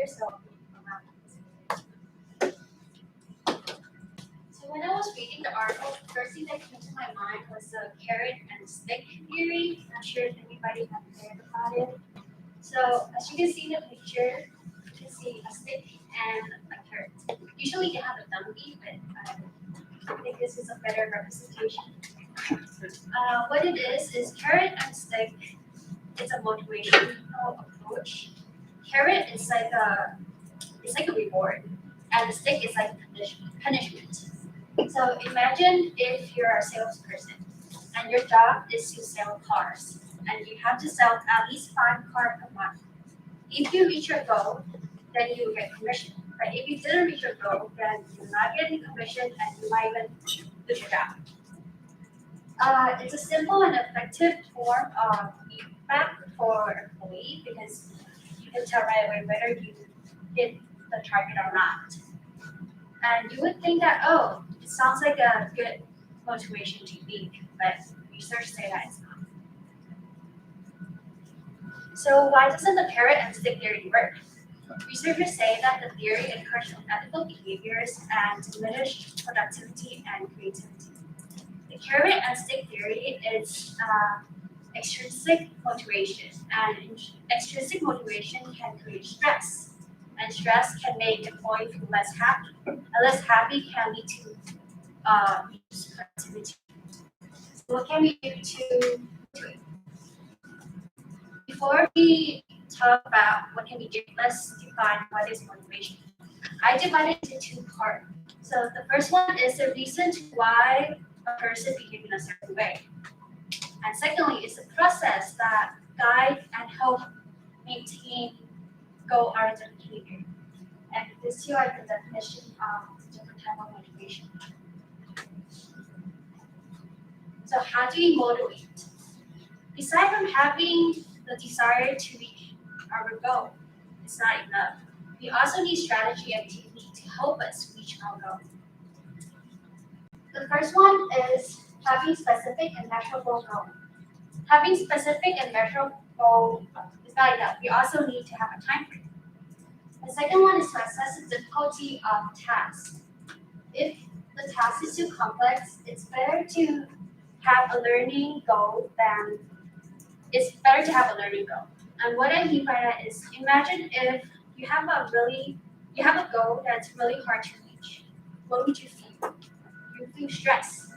So when I was reading the article, the first thing that came to my mind was the carrot and stick theory. Not sure if anybody has heard about it. So as you can see in the picture, you can see a stick and a carrot. Usually they have a donkey, but I think this is a better representation. What it is carrot and stick. It's a motivational approach. Carrot is like a reward, and the stick is like punishment. So imagine if you're a salesperson and your job is to sell cars, and you have to sell at least 5 cars per month. If you reach your goal, then you get commission. But if you didn't reach your goal, then you're not getting commission and you might even lose your job. It's a simple and effective form of feedback for employee because you can tell right away whether you hit the target or not. And you would think that, oh, it sounds like a good motivation technique, but research say that it's not. So why doesn't the carrot and stick theory work? Researchers say that the theory encourages unethical behaviors and diminished productivity and creativity. The carrot and stick theory is extrinsic motivation, and extrinsic motivation can create stress, and stress can make employees feel less happy, and less happy can lead to reduced productivity. So what can we do to it? Before we talk about what can we do, let's define what is motivation. I divide it into 2 parts. So the first one is the reason why a person behaves in a certain way. And secondly, is the process that guide and help maintain goal-oriented behavior. And these 2 are the definition of different type of motivation. So how do we motivate? Aside from having the desire to reach our goal, it's not enough. We also need strategy and technique to help us reach our goal. The first one is having specific and measurable goal. Having specific and measurable goal is not enough. We also need to have a time frame. The second one is to assess the difficulty of tasks. If the task is too complex, it's better to have a learning goal. And what I mean by that is, imagine if you have a goal that's really hard to reach. What would you feel? You feel stressed,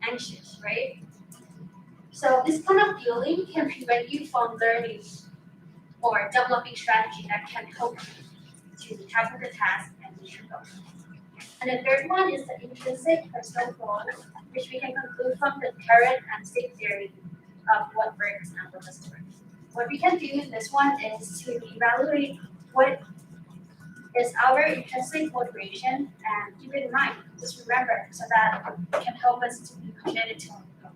anxious, right? So this kind of feeling can prevent you from learning or developing strategy that can help you to tackle the task and reach your goal. And the third one is the intrinsic personal goal, which we can conclude from the carrot and stick theory of what works and what doesn't work. What we can do in this one is to evaluate what is our intrinsic motivation and keep it in mind. Just remember so that it can help us to be committed to our goal.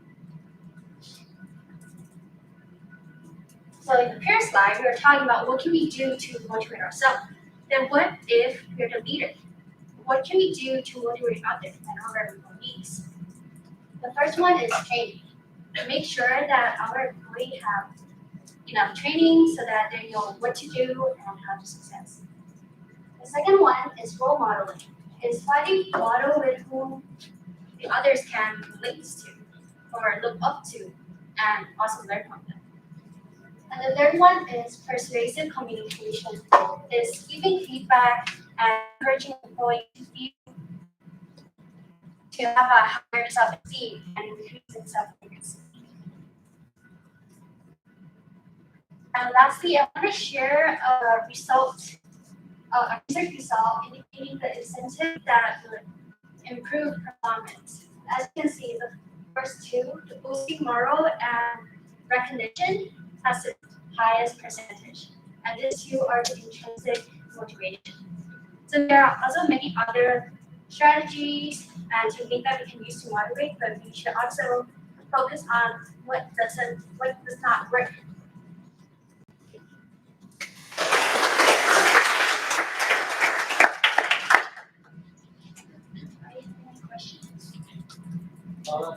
So in the previous slide, we were talking about what can we do to motivate ourselves. Then what if we're the leader? What can we do to motivate others and our employees? The first one is training. Make sure that our employees have enough training so that they know what to do and how to success. The second one is role modeling. It's finding a model with whom the others can relate to or look up to and also learn from them. And the third one is persuasive communication. It's giving feedback and encouraging employees to have a higher self-esteem and increasing self-efficacy. And lastly, I want to share a research result indicating the incentive that would improve performance. As you can see, the first 2, the boosting morale and recognition, has the highest percentage. And these 2 are the intrinsic motivation. So there are also many other strategies and techniques that we can use to motivate, but we should also focus on what does not work.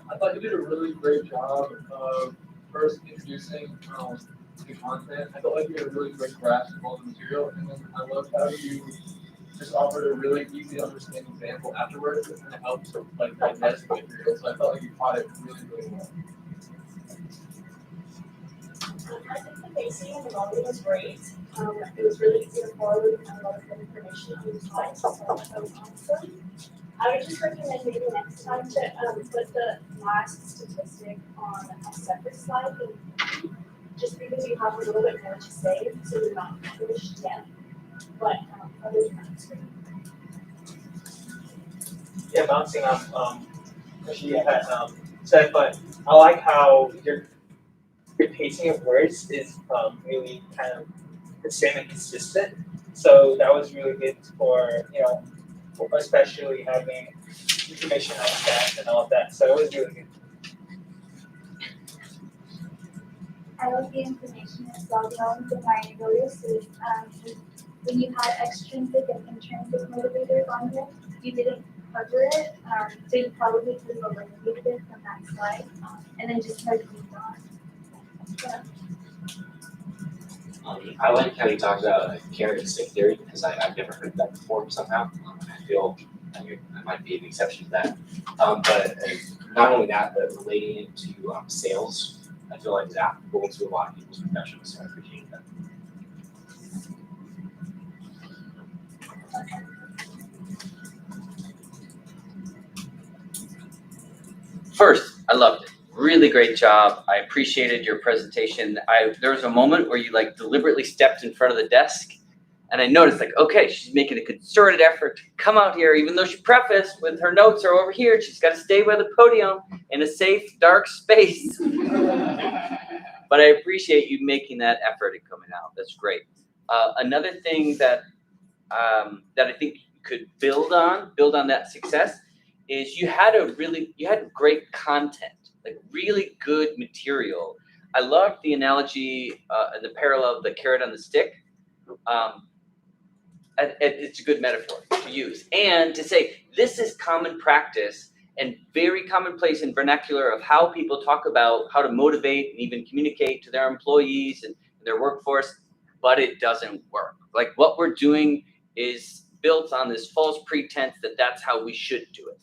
I thought you did a really great job of first introducing the content. I felt like you had a really great grasp of all the material, and then I loved how you just offered a really easy to understand example afterwards that kind of helped like digest the material. So I felt like you taught it really, really well. I think the pacing and the volume was great. It was really easy to follow and had a lot of good information on the slides, so that was awesome. I would just recommend maybe next time to put the last statistic on a separate slide, and just because you have a little bit more to say, so you're not finished yet. But other than that, it's great. Yeah, bouncing off what she had said, but I like how your pacing of words is really kind of the same and consistent. So that was really good for especially having information on stats and all of that. So it was really good. I like the information as well. The only thing I noticed is when you had extrinsic and intrinsic motivators on here, you didn't cover it. So you probably could have eliminated it from that slide and then just moved on. Yeah. I like how you talked about carrot and stick theory because I've never heard that before somehow. I feel I might be an exception to that. But not only that, but relating it to sales, I feel like is applicable to a lot of people's professions, so I appreciate that. First, I loved it. Really great job. I appreciated your presentation. There was a moment where you like deliberately stepped in front of the desk, and I noticed like, okay, she's making a concerted effort to come out here, even though she prefaced with her notes are over here. She's got to stay by the podium in a safe, dark space. But I appreciate you making that effort and coming out. That's great. Another thing that I think you could build on that success is you had great content, like really good material. I loved the analogy and the parallel of the carrot on the stick. It's a good metaphor to use. And to say this is common practice and very commonplace in vernacular of how people talk about how to motivate and even communicate to their employees and their workforce, but it doesn't work. Like what we're doing is built on this false pretense that that's how we should do it.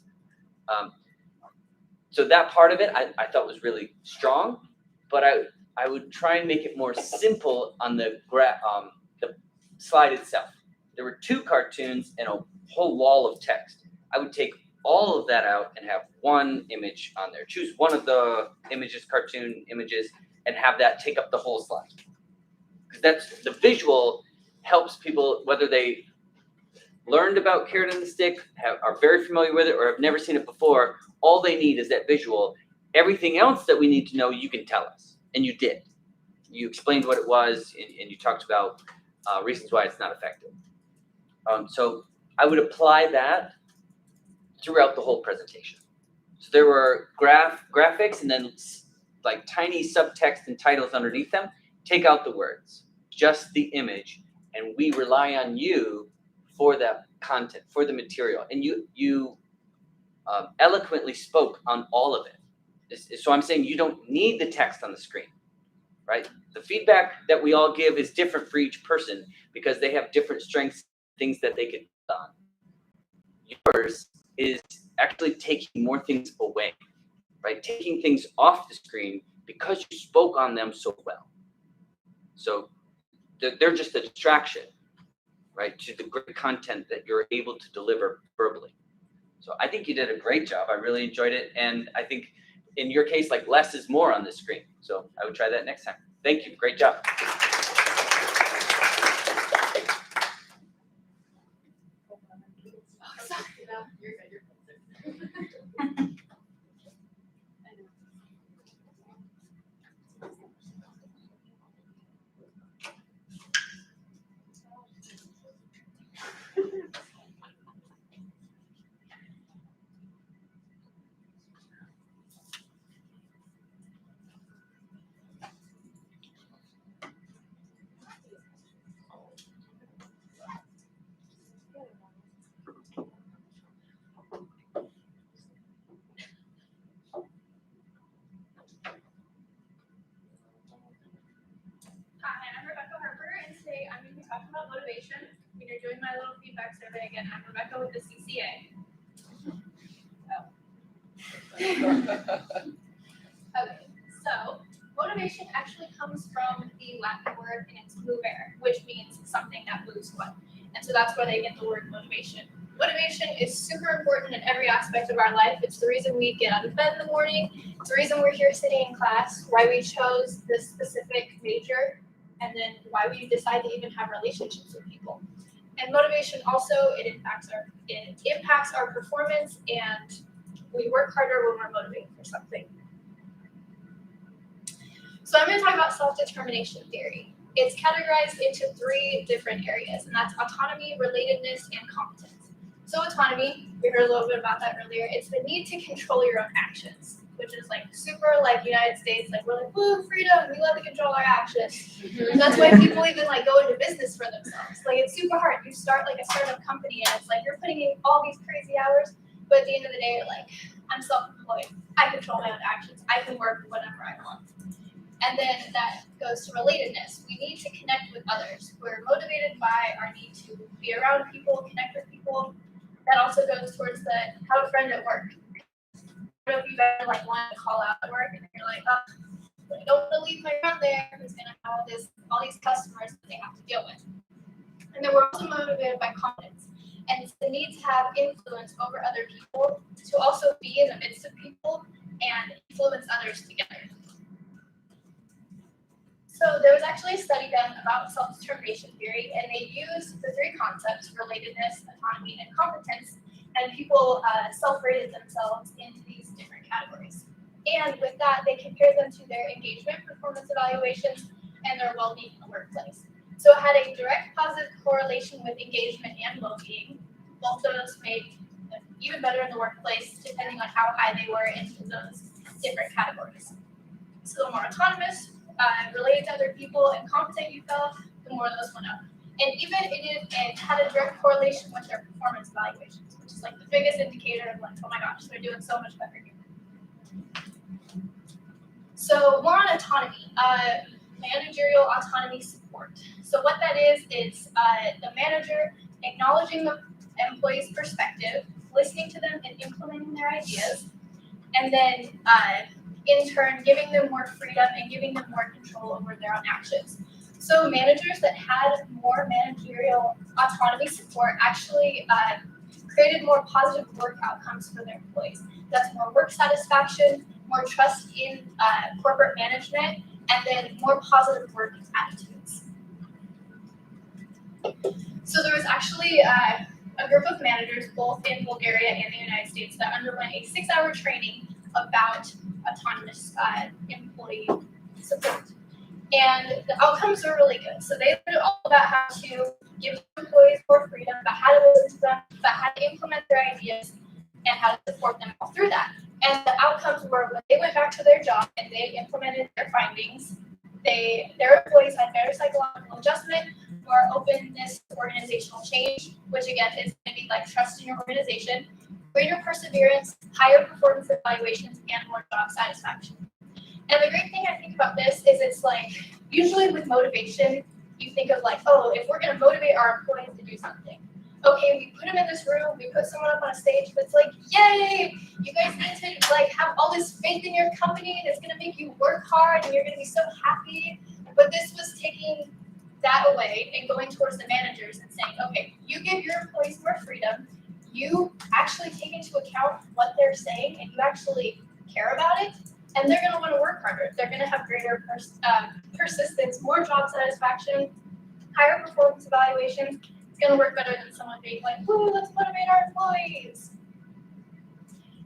So that part of it I thought was really strong, but I would try and make it more simple on the slide itself. There were 2 cartoons and a whole wall of text. I would take all of that out and have one image on there. Choose one of the cartoon images, and have that take up the whole slide. Because that's the visual helps people, whether they learned about carrot and the stick, are very familiar with it, or have never seen it before. All they need is that visual. Everything else that we need to know, you can tell us. And you did. You explained what it was, and you talked about reasons why it's not effective. So I would apply that throughout the whole presentation. So there were graphics and then like tiny subtext and titles underneath them. Take out the words, just the image, and we rely on you for that content, for the material. And you eloquently spoke on all of it. So I'm saying you don't need the text on the screen, right? The feedback that we all give is different for each person because they have different strengths, things that they could do on. Yours is actually taking more things away, right? Taking things off the screen because you spoke on them so well. So they're just a distraction, right, to the great content that you're able to deliver verbally. So I think you did a great job. I really enjoyed it. And I think in your case, like less is more on the screen. So I would try that next time. Thank you. Great job. I'm going to be talking about motivation. When you're doing my little feedback survey again, I'm Rebecca with the CCA. Okay, so motivation actually comes from the Latin word and it's movere, which means something that moves one. And so that's where they get the word motivation. Motivation is super important in every aspect of our life. It's the reason we get out of bed in the morning. It's the reason we're here sitting in class, why we chose this specific major, and then why we decide to even have relationships with people. And motivation also, it impacts our performance, and we work harder when we're motivated for something. So I'm going to talk about self-determination theory. It's categorized into 3 different areas, and that's autonomy, relatedness, and competence. So autonomy, we heard a little bit about that earlier. It's the need to control your own actions, which is like super like United States, like we're like, woo, freedom, we love to control our actions. And that's why people even like go into business for themselves. Like it's super hard. You start like a startup company and it's like you're putting in all these crazy hours, but at the end of the day, you're like, I'm self-employed. I control my own actions. I can work whenever I want. And then that goes to relatedness. We need to connect with others. We're motivated by our need to be around people, connect with people. That also goes towards the have a friend at work. I don't know if you've ever like wanted to call out at work and you're like, oh, I don't want to leave my friend there who's gonna have all these customers that they have to deal with. And then we're also motivated by competence. And it's the need to have influence over other people, to also be in the midst of people and influence others together. So there was actually a study done about self-determination theory, and they used the 3 concepts, relatedness, autonomy, and competence, and people self-rated themselves into these different categories. And with that, they compared them to their engagement performance evaluations and their well-being in the workplace. So it had a direct positive correlation with engagement and well-being. Both of those made even better in the workplace, depending on how high they were into those different categories. So the more autonomous, related to other people, and competent you felt, the more those went up. And even it had a direct correlation with their performance evaluations, which is like the biggest indicator of like, oh my gosh, they're doing so much better here. So more on autonomy, managerial autonomy support. So what that is the manager acknowledging the employee's perspective, listening to them and implementing their ideas, and then in turn giving them more freedom and giving them more control over their own actions. So managers that had more managerial autonomy support actually created more positive work outcomes for their employees. That's more work satisfaction, more trust in corporate management, and then more positive work attitudes. So there was actually a group of managers, both in Bulgaria and the United States, that underwent a 6-hour training about autonomous employee support. And the outcomes were really good. So they learned all about how to give employees more freedom, about how to listen to them, about how to implement their ideas, and how to support them all through that. And the outcomes were when they went back to their job and they implemented their findings, their employees had better psychological adjustment, more openness to organizational change, which again is going to be like trust in your organization, greater perseverance, higher performance evaluations, and more job satisfaction. And the great thing I think about this is it's like, usually with motivation, you think of like, oh, if we're going to motivate our employees to do something, okay, we put them in this room, we put someone up on a stage that's like, yay, you guys need to like have all this faith in your company and it's going to make you work hard and you're going to be so happy. But this was taking that away and going towards the managers and saying, okay, you give your employees more freedom, you actually take into account what they're saying and you actually care about it, and they're going to want to work harder. They're going to have greater persistence, more job satisfaction, higher performance evaluations. It's going to work better than someone being like, "Ooh, let's motivate our employees."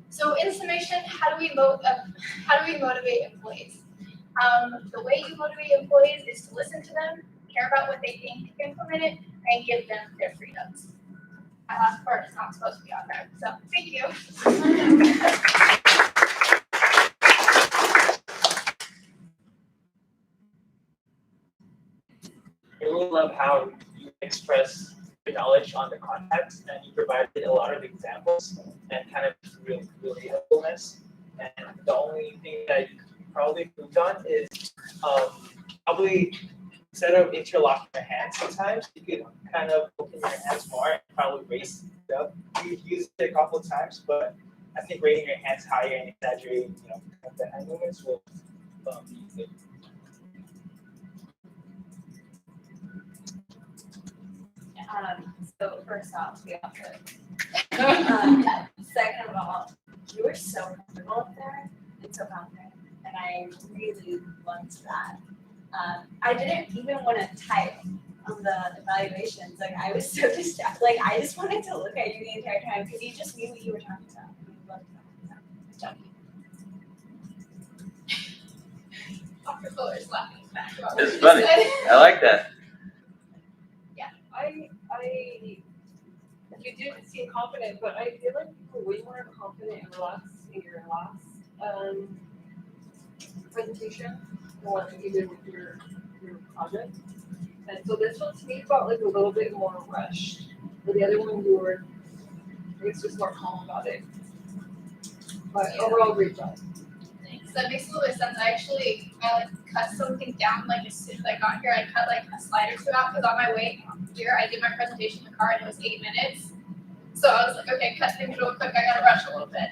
So, in summation, how do we motivate employees? The way you motivate employees is to listen to them, care about what they think, implement it, and give them their freedoms. That last part is not supposed to be on there. So, thank you. I really love how you express your knowledge on the context, and you provided a lot of examples and kind of relatability. And the only thing that you probably moved on is probably instead of interlocking your hands, sometimes you could kind of open your hands more and probably raise it up. You've used it a couple of times, but I think raising your hands higher and exaggerating, the hand movements will be good. So first off, we have to. Second of all, you were so comfortable up there and so confident, and I really loved that. I didn't even want to type on the evaluations. Like I was so distracted. Like I just wanted to look at you the entire time because you just knew what you were talking about. You loved that. Good job. Dr. Fuller is laughing back about what It's you funny. said. I like that. You did seem confident, but I feel like you were way more confident and relaxed in your last presentation than what you did with your project. And so this one to me felt like a little bit more rushed. But the other one you were, I guess, just more calm about it. But overall, great job. Thanks. That makes a little bit of sense. I cut something down as soon as I got here. I cut a slide or two out because on my way here I did my presentation in the car and it was 8 minutes. So I was like, okay, cut things real quick. I gotta rush a little bit.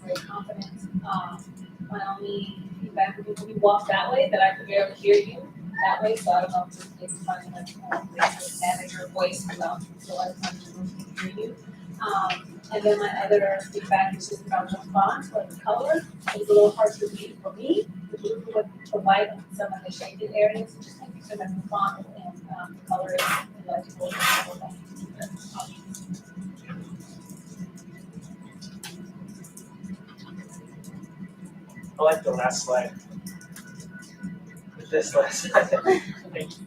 Very confident. My only feedback would be when you walk that way, that I could be able to hear you that way. So I don't know if it's finding manage your voice well, so I can hear you. And then my other feedback is just about the font or the color. It's a little hard to read for me, with the white and some of the shaded areas. Just making sure that the font and the color is legible. I like the last slide. This last slide. Thank you.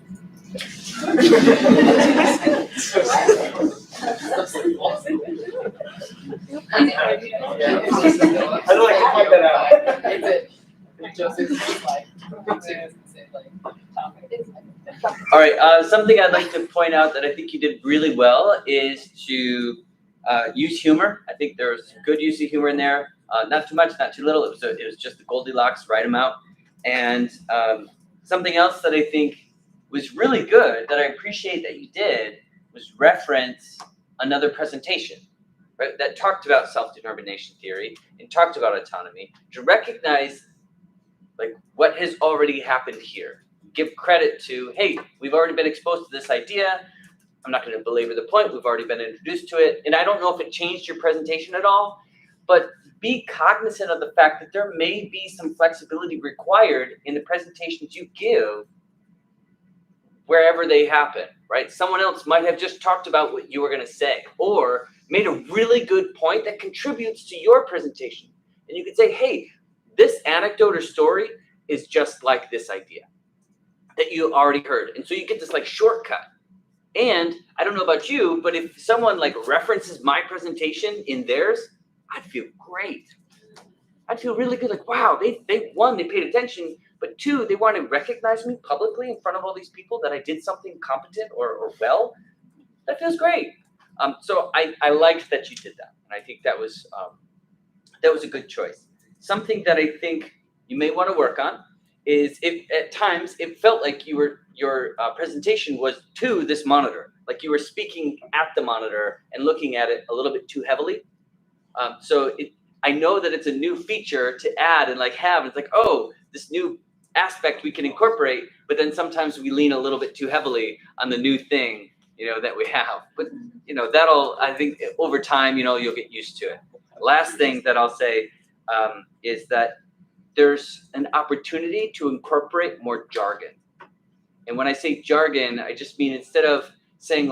How do I point that out? All right, something I'd like to point out that I think you did really well is to use humor. I think there was some good use of humor in there. Not too much, not too little. It was just the Goldilocks, right amount. And something else that I think was really good that I appreciate that you did was reference another presentation, right, that talked about self-determination theory and talked about autonomy, to recognize what has already happened here. Give credit to, hey, we've already been exposed to this idea. I'm not going to belabor the point. We've already been introduced to it. And I don't know if it changed your presentation at all, but be cognizant of the fact that there may be some flexibility required in the presentations you give wherever they happen, right? Someone else might have just talked about what you were going to say or made a really good point that contributes to your presentation. And you could say, hey, this anecdote or story is just like this idea that you already heard. And so you get this shortcut. And I don't know about you, but if someone references my presentation in theirs, I'd feel great. I'd feel really good. Wow, they one, they paid attention, but two, they want to recognize me publicly in front of all these people that I did something competent or well. That feels great. So I liked that you did that, and I think that was a good choice. Something that I think you may want to work on is if at times it felt like your presentation was to this monitor, like you were speaking at the monitor and looking at it a little bit too heavily. I know that it's a new feature to add and have. It's oh, this new aspect we can incorporate, but then sometimes we lean a little bit too heavily on the new thing, that we have. But that'll, I think, over time, you'll get used to it. Last thing that I'll say is that there's an opportunity to incorporate more jargon. And when I say jargon, I just mean instead of saying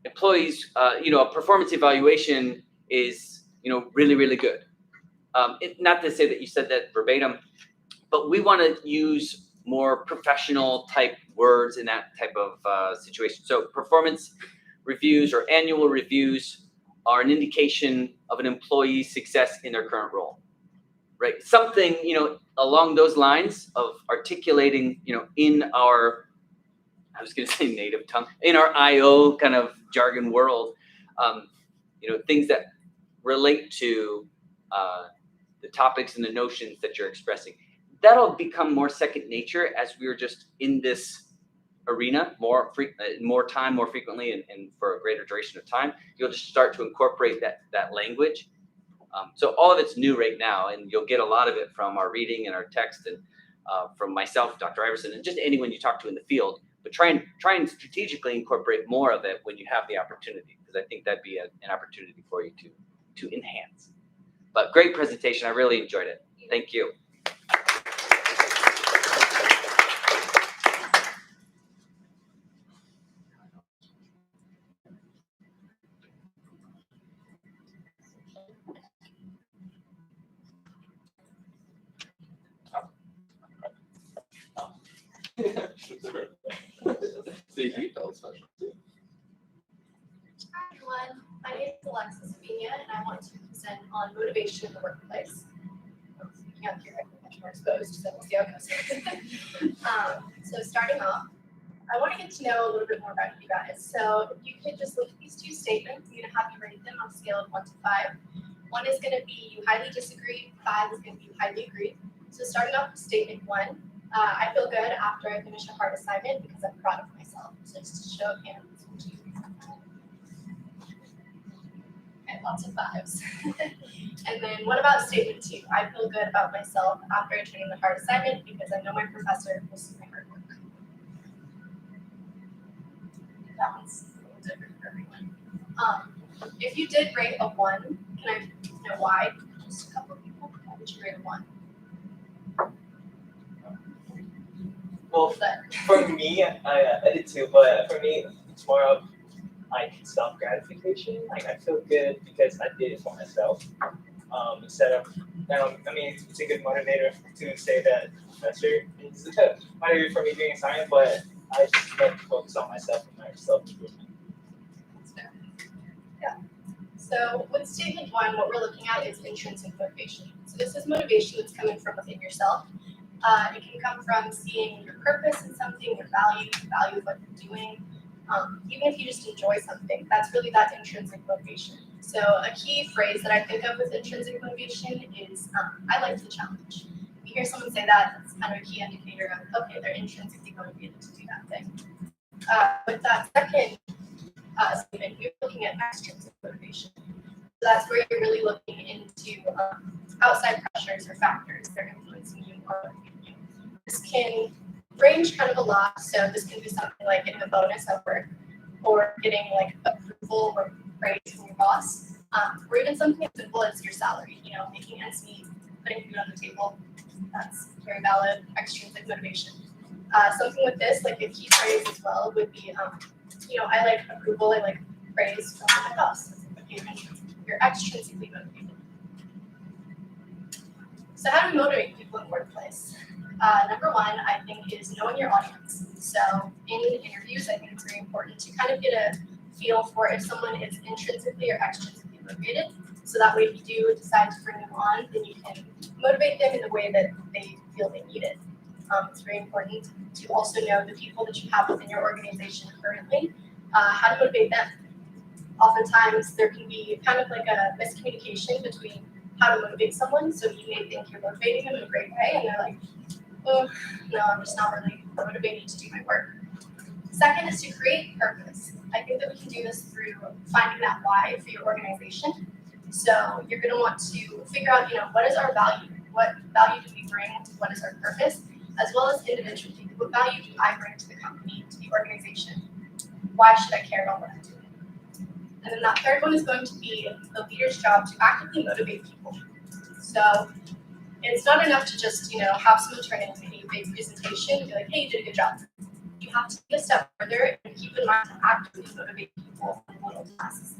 employees, a performance evaluation is really, really good. Not to say that you said that verbatim, but we want to use more professional type words in that type of situation. So performance reviews or annual reviews are an indication of an employee's success in their current role. right? Something, along those lines of articulating, in our, I was going to say native tongue, in our IO kind of jargon world, things that relate to the topics and the notions that you're expressing. That'll become more second nature as we're just in this arena more time, more frequently, and for a greater duration of time. You'll just start to incorporate that language. So all of it's new right now, and you'll get a lot of it from our reading and our text, and from myself, Dr. Iverson, and just anyone you talk to in the field. But try and strategically incorporate more of it when you have the opportunity, because I think that'd be an opportunity for you to enhance. But great presentation. I really enjoyed it. Thank you. Hi everyone, my name is Alexis Pena and I want to present on motivation in the workplace. Speaking up here, I'm much more exposed, so we'll see how it goes. So starting off, I want to get to know a little bit more about you guys. So if you could just look at these two statements, I'm going to have you rate them on a scale of 1 to 5. 1 is going to be you highly disagree, 5 is going to be you highly agree. So starting off with statement 1, I feel good after I finish a hard assignment because I'm proud of myself. So just a show of hands. Okay, lots of 5s. And then what about statement 2? I feel good about myself after I turn in the hard assignment because I know my professor will see my hard work. That one's a little different for everyone. If you did rate a 1, can I know why? Just a couple of people. Why would you rate a 1? Well, for me, I did too, but for me, it's more of like self-gratification. Like I feel good because I did it for myself. Instead of, it's a good motivator to say that professor is motivated for me doing science, but I just like to focus on myself and my self-improvement. That's fair. Yeah. So with statement 1, what we're looking at is intrinsic motivation. So this is motivation that's coming from within yourself. It can come from seeing your purpose in something, your value of what you're doing. Even if you just enjoy something, that's really that intrinsic motivation. So a key phrase that I think of with intrinsic motivation is, I like the challenge. When you hear someone say that, that's kind of a key indicator of, okay, they're intrinsically motivated to do that thing. With that second statement, you're looking at extrinsic motivation. So that's where you're really looking into outside pressures or factors that are influencing you or motivating you. This can range kind of a lot. So this can be something like getting a bonus at work, or getting like approval or praise from your boss, or even something as simple as your salary. Making ends meet, putting food on the table. That's very valid extrinsic motivation. Something with this, like a key phrase as well, would be, I like approval, I like praise from my boss. You're extrinsically motivated. So how do we motivate people in the workplace? Number 1, I think, is knowing your audience. So in interviews, I think it's very important to kind of get a feel for if someone is intrinsically or extrinsically motivated. So that way, if you do decide to bring them on, then you can motivate them in the way that they feel they need it. It's very important to also know the people that you have within your organization currently, how to motivate them. Oftentimes, there can be kind of like a miscommunication between how to motivate someone. So you may think you're motivating them in a great way, and they're like, oh, no, I'm just not really motivated to do my work. Second is to create purpose. I think that we can do this through finding that why for your organization. So you're going to want to figure out, what is our value? What value do we bring? What is our purpose? As well as individually, what value do I bring to the company, to the organization? Why should I care about what I'm doing? And then that third one is going to be the leader's job to actively motivate people. So it's not enough to just, have someone turn in a big presentation and be like, hey, you did a good job. You have to take a step further and keep in mind to actively motivate people in little tasks.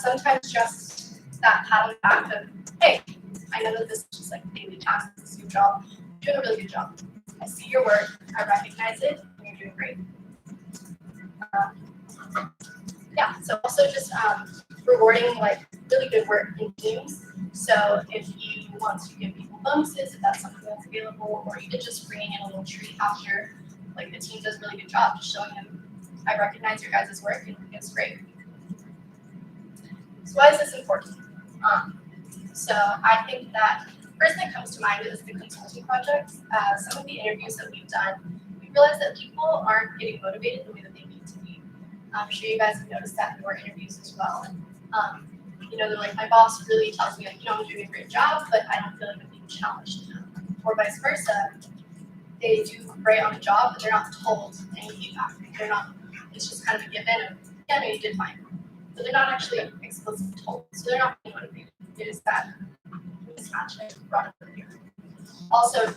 Sometimes just that pat on the back of, hey, I know that this is just like a daily task, this is your job. You're doing a really good job. I see your work, I recognize it, and you're doing great. So also just rewarding like really good work in teams. So if you want to give people bonuses if that's something that's available, or even just bringing in a little treat after, like the team does a really good job, just showing them, I recognize your guys' work and it's great. So why is this important? So I think that first thing that comes to mind is the consulting projects. Some of the interviews that we've done, we realized that people aren't getting motivated the way that they need to be. I'm sure you guys have noticed that in your interviews as well. You know, they're like, my boss really tells me, like, you know, I'm doing a great job, but I don't feel like I'm being challenged enough. Or vice versa. They do great on the job, but they're not told any feedback. They're not, it's just kind of a given of, yeah, no, you did fine. But they're not actually explicitly told, so they're not being motivated. It is that mismatch that I brought up earlier. Also,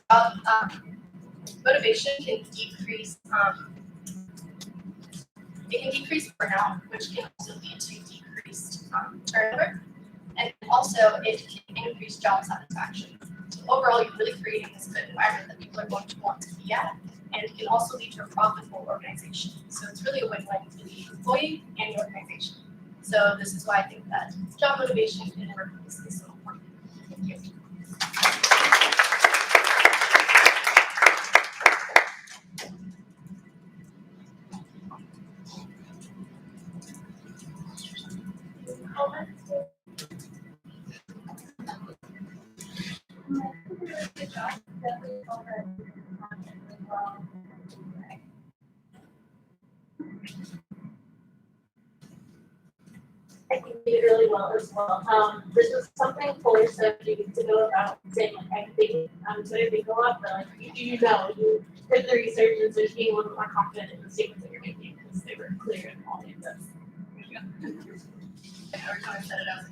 motivation can decrease, it can decrease burnout, which can also lead to decreased turnover. And also, it can increase job satisfaction. So overall, you're really creating this good environment that people are going to want to be at, and it can also lead to a profitable organization. So it's really a win-win for the employee and the organization. So this is why I think that job motivation in a workplace is so important. Thank you. I think we did really well as well. This was something Fuller said a few weeks ago about saying like I think so if they go up, but like you know, you did the research and so just being a little more confident in the statements that you're making because they were clear in all the steps. Every time I set it up.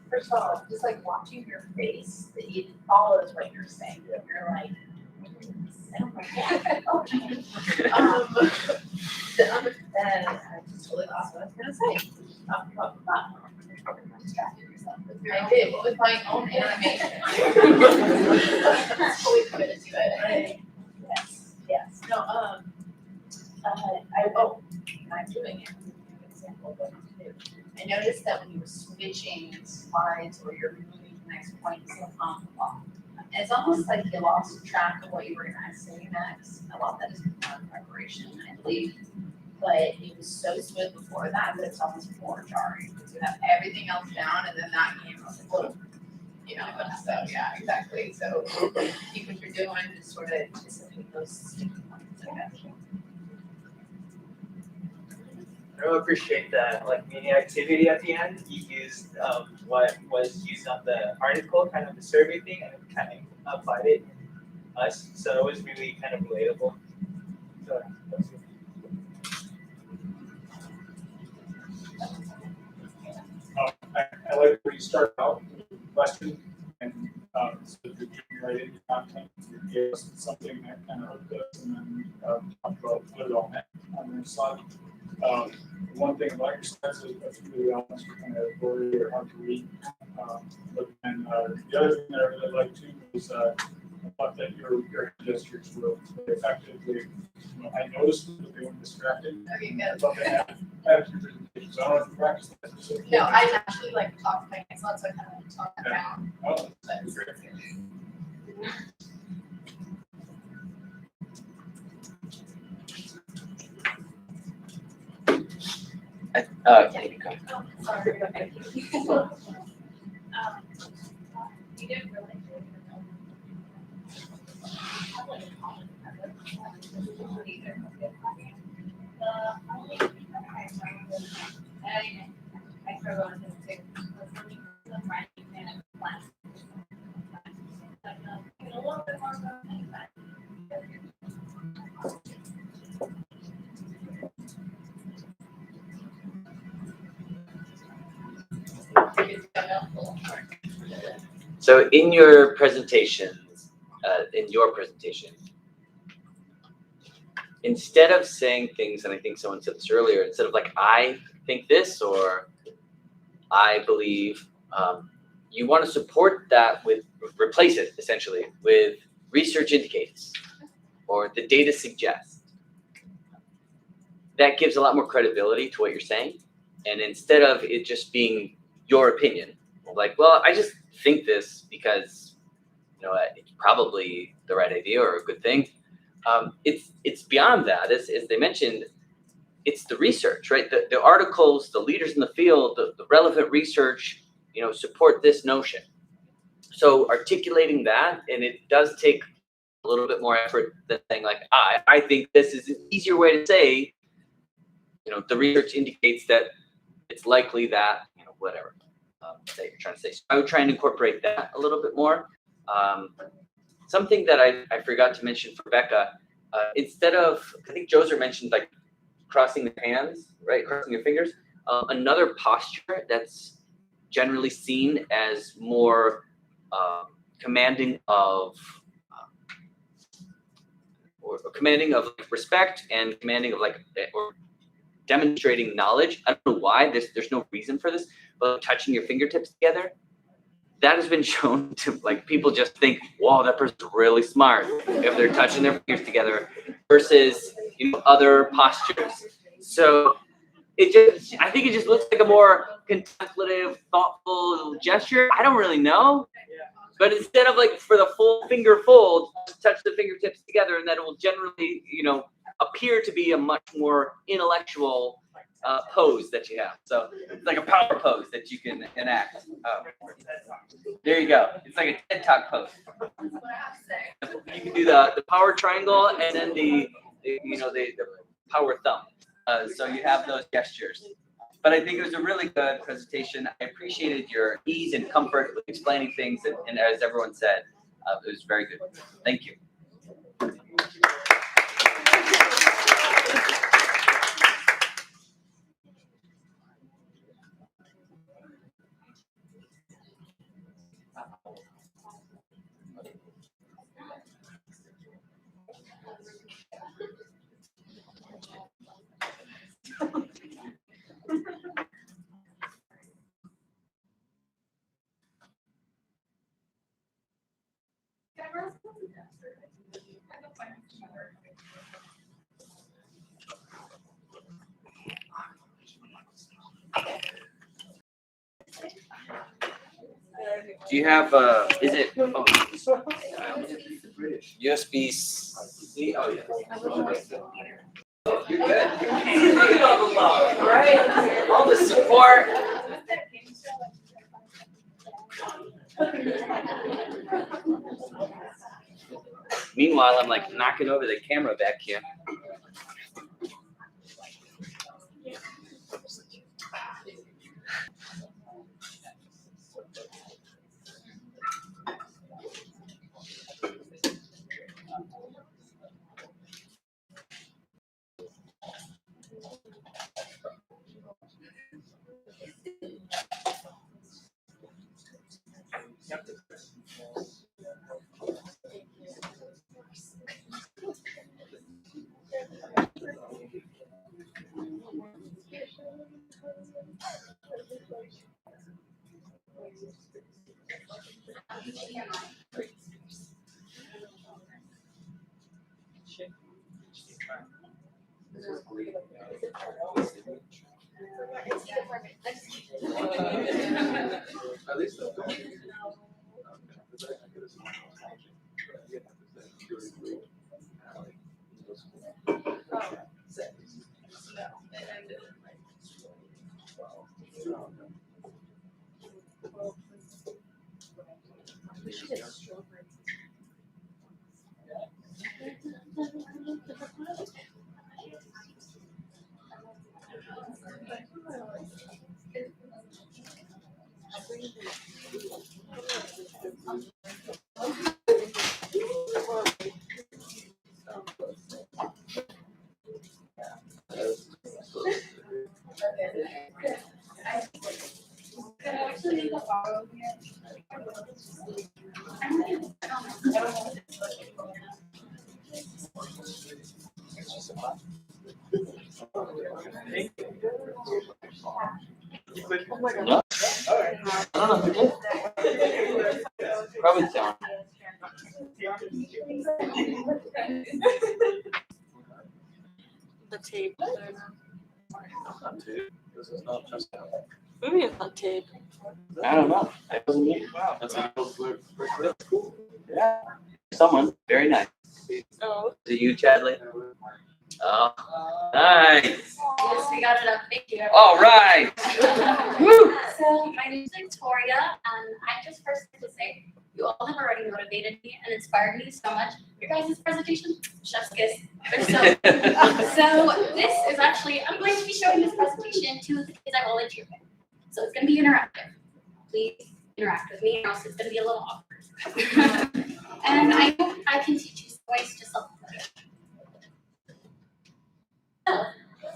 First of all, just like watching your face, it follows what you're saying. You're like, oh my god. Okay. I just totally lost what I was gonna say. I did with my own animation. Fully committed to it. Right. Yes. No. I'm doing it. Example, but I noticed that when you were switching slides or you're moving to the next point, it's almost like you lost track of what you were gonna say next. A lot of that is preparation, I believe. But it was so smooth before that, but it's almost more jarring because you have everything else down and then that came up and whoa. You know, so yeah, exactly. So keep what you're doing, just sort of anticipate those sticky points, I guess. I really appreciate that, like mini activity at the end. You used what was used on the article, kind of the survey thing, and kind of applied it in us. So it was really kind of relatable. So that's good. I like where you start out with a question and so you're getting right into content. You give us something that kind of hooked us and then talk about put it on their slide. One thing about your slides is that's really honest, kind of blurry or hard to read. But then the other thing that I really like too is I thought that your gestures were really effective. I noticed that they weren't distracted. There you go. I thought they had your presentation. So I don't know if you practice that. So No, I naturally like talk to my hands, so I kind of talk that down. oh, But that's great. Yeah, you go. Oh, sorry. Okay. You did really good. I like comment. I struggle with this too. The writing and class. A little bit more about that. So in your presentation, instead of saying things, and I think someone said this earlier, instead of like, I think this, or I believe, you want to support that with, replace it essentially with research indicates, or the data suggests. that gives a lot more credibility to what you're saying. And instead of it just being your opinion, like, well, I just think this because, you know, it's probably the right idea or a good thing. It's beyond that. As they mentioned, it's the research, right? The articles, the leaders in the field, the relevant research, you know, support this notion. So articulating that, and it does take a little bit more effort than saying like, I think this is an easier way to say, you know, the research indicates that it's likely that, you know, whatever that you're trying to say. So I would try and incorporate that a little bit more. Something that I forgot to mention for Becca, instead of, I think Joser mentioned like crossing the hands, right? Crossing your fingers. Another posture that's generally seen as more commanding of or commanding of like, respect and commanding of like or demonstrating knowledge. I don't know why. There's no reason for this, but touching your fingertips together, that has been shown to like people just think, "Whoa, that person's really smart" if they're touching their fingers together versus, you know, other postures. So I think it just looks like a more contemplative, thoughtful gesture. I don't really know. But instead of like for the full finger fold, just touch the fingertips together, and that it will generally, you know, appear to be a much more intellectual pose that you have. So it's like a power pose that you can enact. There you go. It's like a TED Talk pose. You can do the power triangle and then the power thumb. So you have those gestures. But I think it was a really good presentation. I appreciated your ease and comfort with explaining things, and as everyone said, it was very good. Thank you. Do you have is it USB-C? Oh yeah. You're good. Look at all the love, right? All the support. Meanwhile, I'm like knocking over the camera back here. No. I don't know who did. Probably John. The tape. Maybe it's on tape. I don't know. That wasn't me. Wow, that's cool. Yeah. Someone very nice. Oh. Is it you, Chadley? Oh, nice. Yes, we got it up. Thank you. All right. Woo. So my name is Victoria, and I just first have to say, you all have already motivated me and inspired me so much. Your guys' presentation, chef's kiss. So this is actually, I'm going to be showing this presentation to the kids I volunteer with. So it's going to be interactive. Please interact with me, or else it's going to be a little awkward. And I hope I can teach you some ways to self-motivate. So,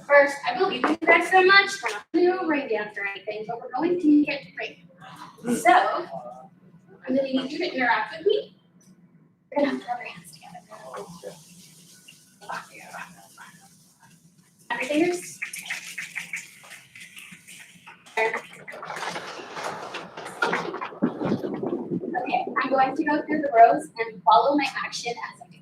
first, I believe in you guys so much. We're not going to do a rain dance or anything, but we're going to make it great. So, I'm going to need you to interact with me. We're going to have to rub our hands together. Happy fingers. Okay, I'm going to go through the rows and follow my action as I do.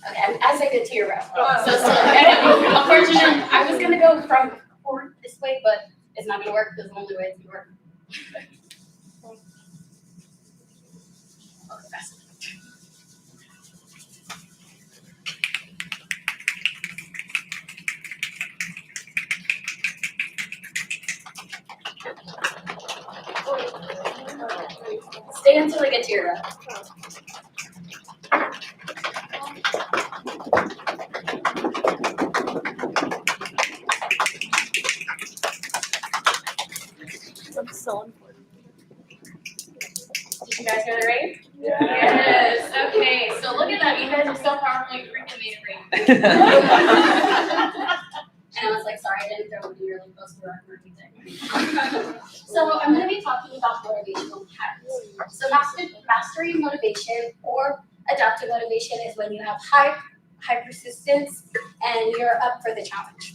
Okay, as I get to your row. Unfortunately, I was gonna go from forward this way, but it's not gonna work. There's only way it's gonna work. Okay, fast. Stay until I get to your row. That's so important. Did you guys get it right? Yeah. Yes. Okay. So look at that. You guys are so powerful. You freaking made it right. And I was like, sorry, I didn't throw it really close to our anything. So I'm going to be talking about motivational patterns. So mastery motivation or adaptive motivation is when you have high persistence and you're up for the challenge.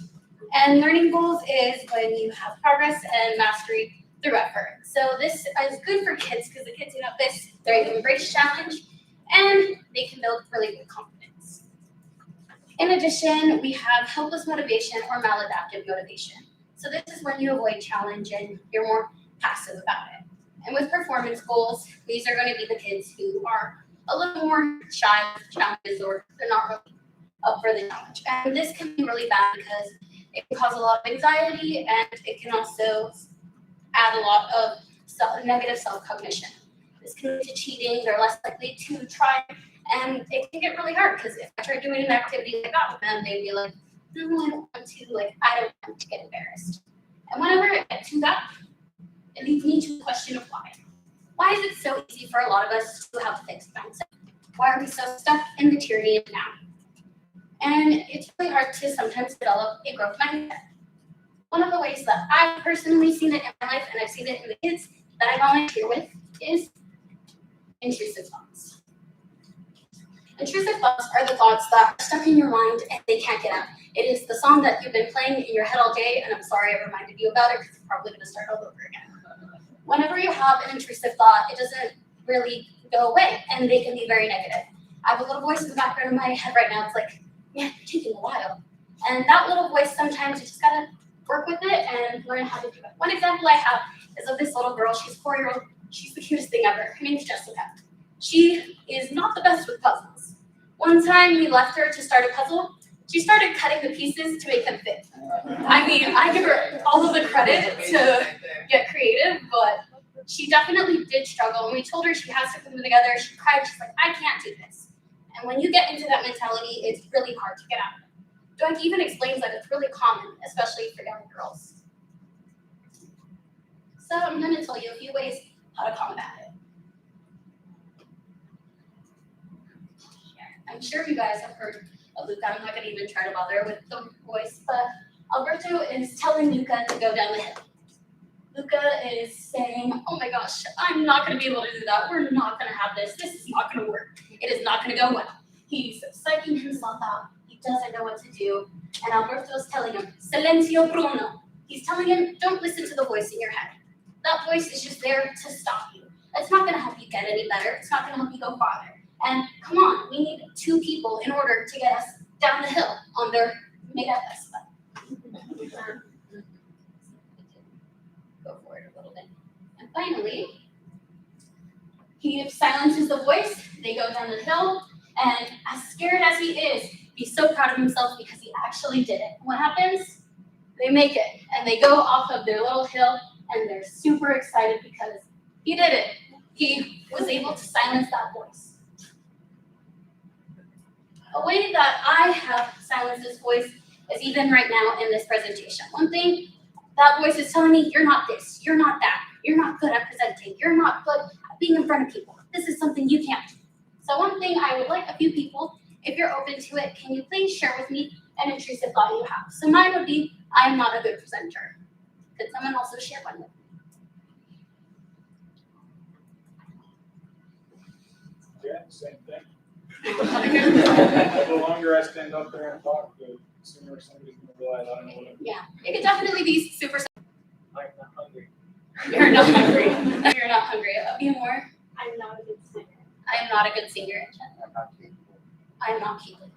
And learning goals is when you have progress and mastery through effort. So this is good for kids because the kids who have this, they're able to embrace challenge and they can build really good confidence. In addition, we have helpless motivation or maladaptive motivation. So this is when you avoid challenge and you're more passive about it. And with performance goals, these are going to be the kids who are a little more shy with challenges or they're not really up for the challenge. And this can be really bad because it can cause a lot of anxiety and it can also add a lot of negative self-cognition. This can lead to cheating, they're less likely to try, and it can get really hard because if I try doing an activity like that with them, they'd be like, no, I don't want to, I don't want to get embarrassed. And whenever I get to that, it leads me to the question of why. Why is it so easy for a lot of us to have a fixed mindset? Why are we so stuck in the tyranny of now? And it's really hard to sometimes develop a growth mindset. One of the ways that I've personally seen it in my life, and I've seen it in the kids that I volunteer with, is intrusive thoughts. Intrusive thoughts are the thoughts that are stuck in your mind and they can't get out. It is the song that you've been playing in your head all day, and I'm sorry I reminded you about it because it's probably going to start all over again. Whenever you have an intrusive thought, it doesn't really go away, and they can be very negative. I have a little voice in the background of my head right now. It's like, man, it's taking a while. And that little voice, sometimes you just gotta work with it and learn how to do it. One example I have is of this little girl. She's 4-year-old. She's the cutest thing ever. Her name's Jessica. She is not the best with puzzles. One time we left her to start a puzzle. She started cutting the pieces to make them fit. I mean, I give her all of the credit to get creative, but she definitely did struggle. And we told her she has to put them together. She cried. She's like, I can't do this. And when you get into that mentality, it's really hard to get out of it. Doink even explains that it's really common, especially for young girls. So I'm going to tell you a few ways how to combat it. I'm sure you guys have heard of Luca. I'm not going to even try to bother with the voice, but Alberto is telling Luca to go down the hill. Luca is saying, oh my gosh, I'm not going to be able to do that. We're not going to have this. This is not going to work. It is not going to go well. He's psyching himself out. He doesn't know what to do. And Alberto is telling him, Silencio Bruno. He's telling him, don't listen to the voice in your head. That voice is just there to stop you. It's not going to help you get any better. It's not going to help you go farther. And come on, we need 2 people in order to get us down the hill on their mega Vespa. Go for it a little bit. And finally, he silences the voice, they go down the hill, and as scared as he is, he's so proud of himself because he actually did it. What happens? They make it, and they go off of their little hill, and they're super excited because he did it. He was able to silence that voice. A way that I have silenced this voice is even right now in this presentation. One thing, that voice is telling me, you're not this, you're not that, you're not good at presenting, you're not good at being in front of people. This is something you can't do. So one thing I would like a few people, if you're open to it, can you please share with me an intrusive thought you have? So mine would be, I'm not a good presenter. Could someone also share one with me? Yeah, same thing. The longer I stand up there and talk, the sooner somebody's gonna realize I don't know what I'm doing. Yeah, it could definitely be super. I'm not hungry. You're not hungry. You're not hungry. A few more. I'm not a good singer. I am not a good singer. I'm not capable. I am not capable.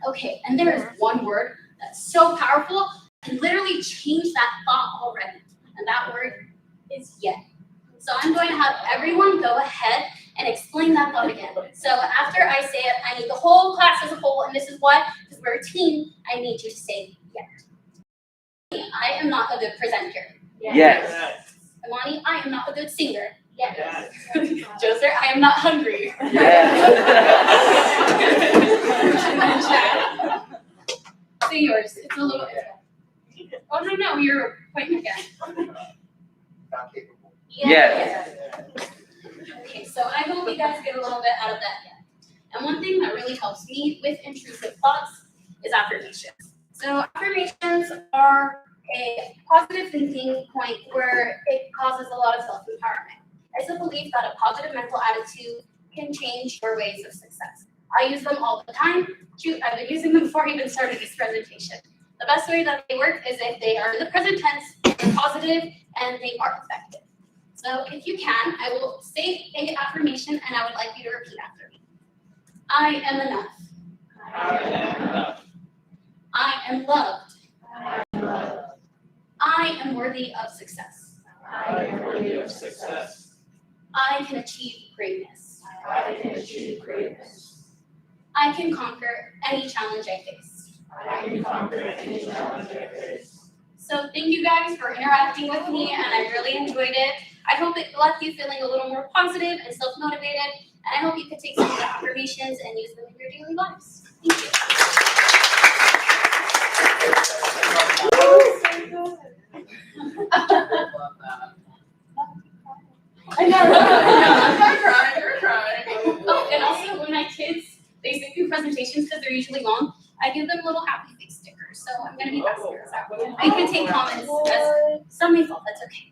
Okay, and there is one word that's so powerful, can literally change that thought already. And that word is yet. So I'm going to have everyone go ahead and explain that thought again. So after I say it, I need the whole class as a whole, and this is why, because we're a team, I need you to say yet. I am not a good presenter. Yes. Imani, I am not a good singer. Yes. Joser, I am not hungry. Say yours. It's a little. Oh no, you're pointing again. Not capable. Yes. Okay, so I hope you guys get a little bit out of that yet. And one thing that really helps me with intrusive thoughts is affirmations. So affirmations are a positive thinking point where it causes a lot of self-empowerment. I still believe that a positive mental attitude can change your ways of success. I use them all the time. Shoot, I've been using them before I even started this presentation. The best way that they work is if they are in the present tense, they're positive, and they are effective. So if you can, I will say an affirmation and I would like you to repeat after me. I am enough. I am enough. I am loved. I am loved. I am worthy of success. I am worthy of success. I can achieve greatness. I can achieve greatness. I can conquer any challenge I face. I can conquer any challenge I face. So thank you guys for interacting with me, and I really enjoyed it. I hope it left you feeling a little more positive and self-motivated, and I hope you could take some of the affirmations and use them in your daily lives. Thank you. I know. You're crying. Oh, and also when my kids, they sit through presentations because they're usually long, I give them little happy face stickers. So I'm gonna be faster. So they can take comments as some may fault, that's okay.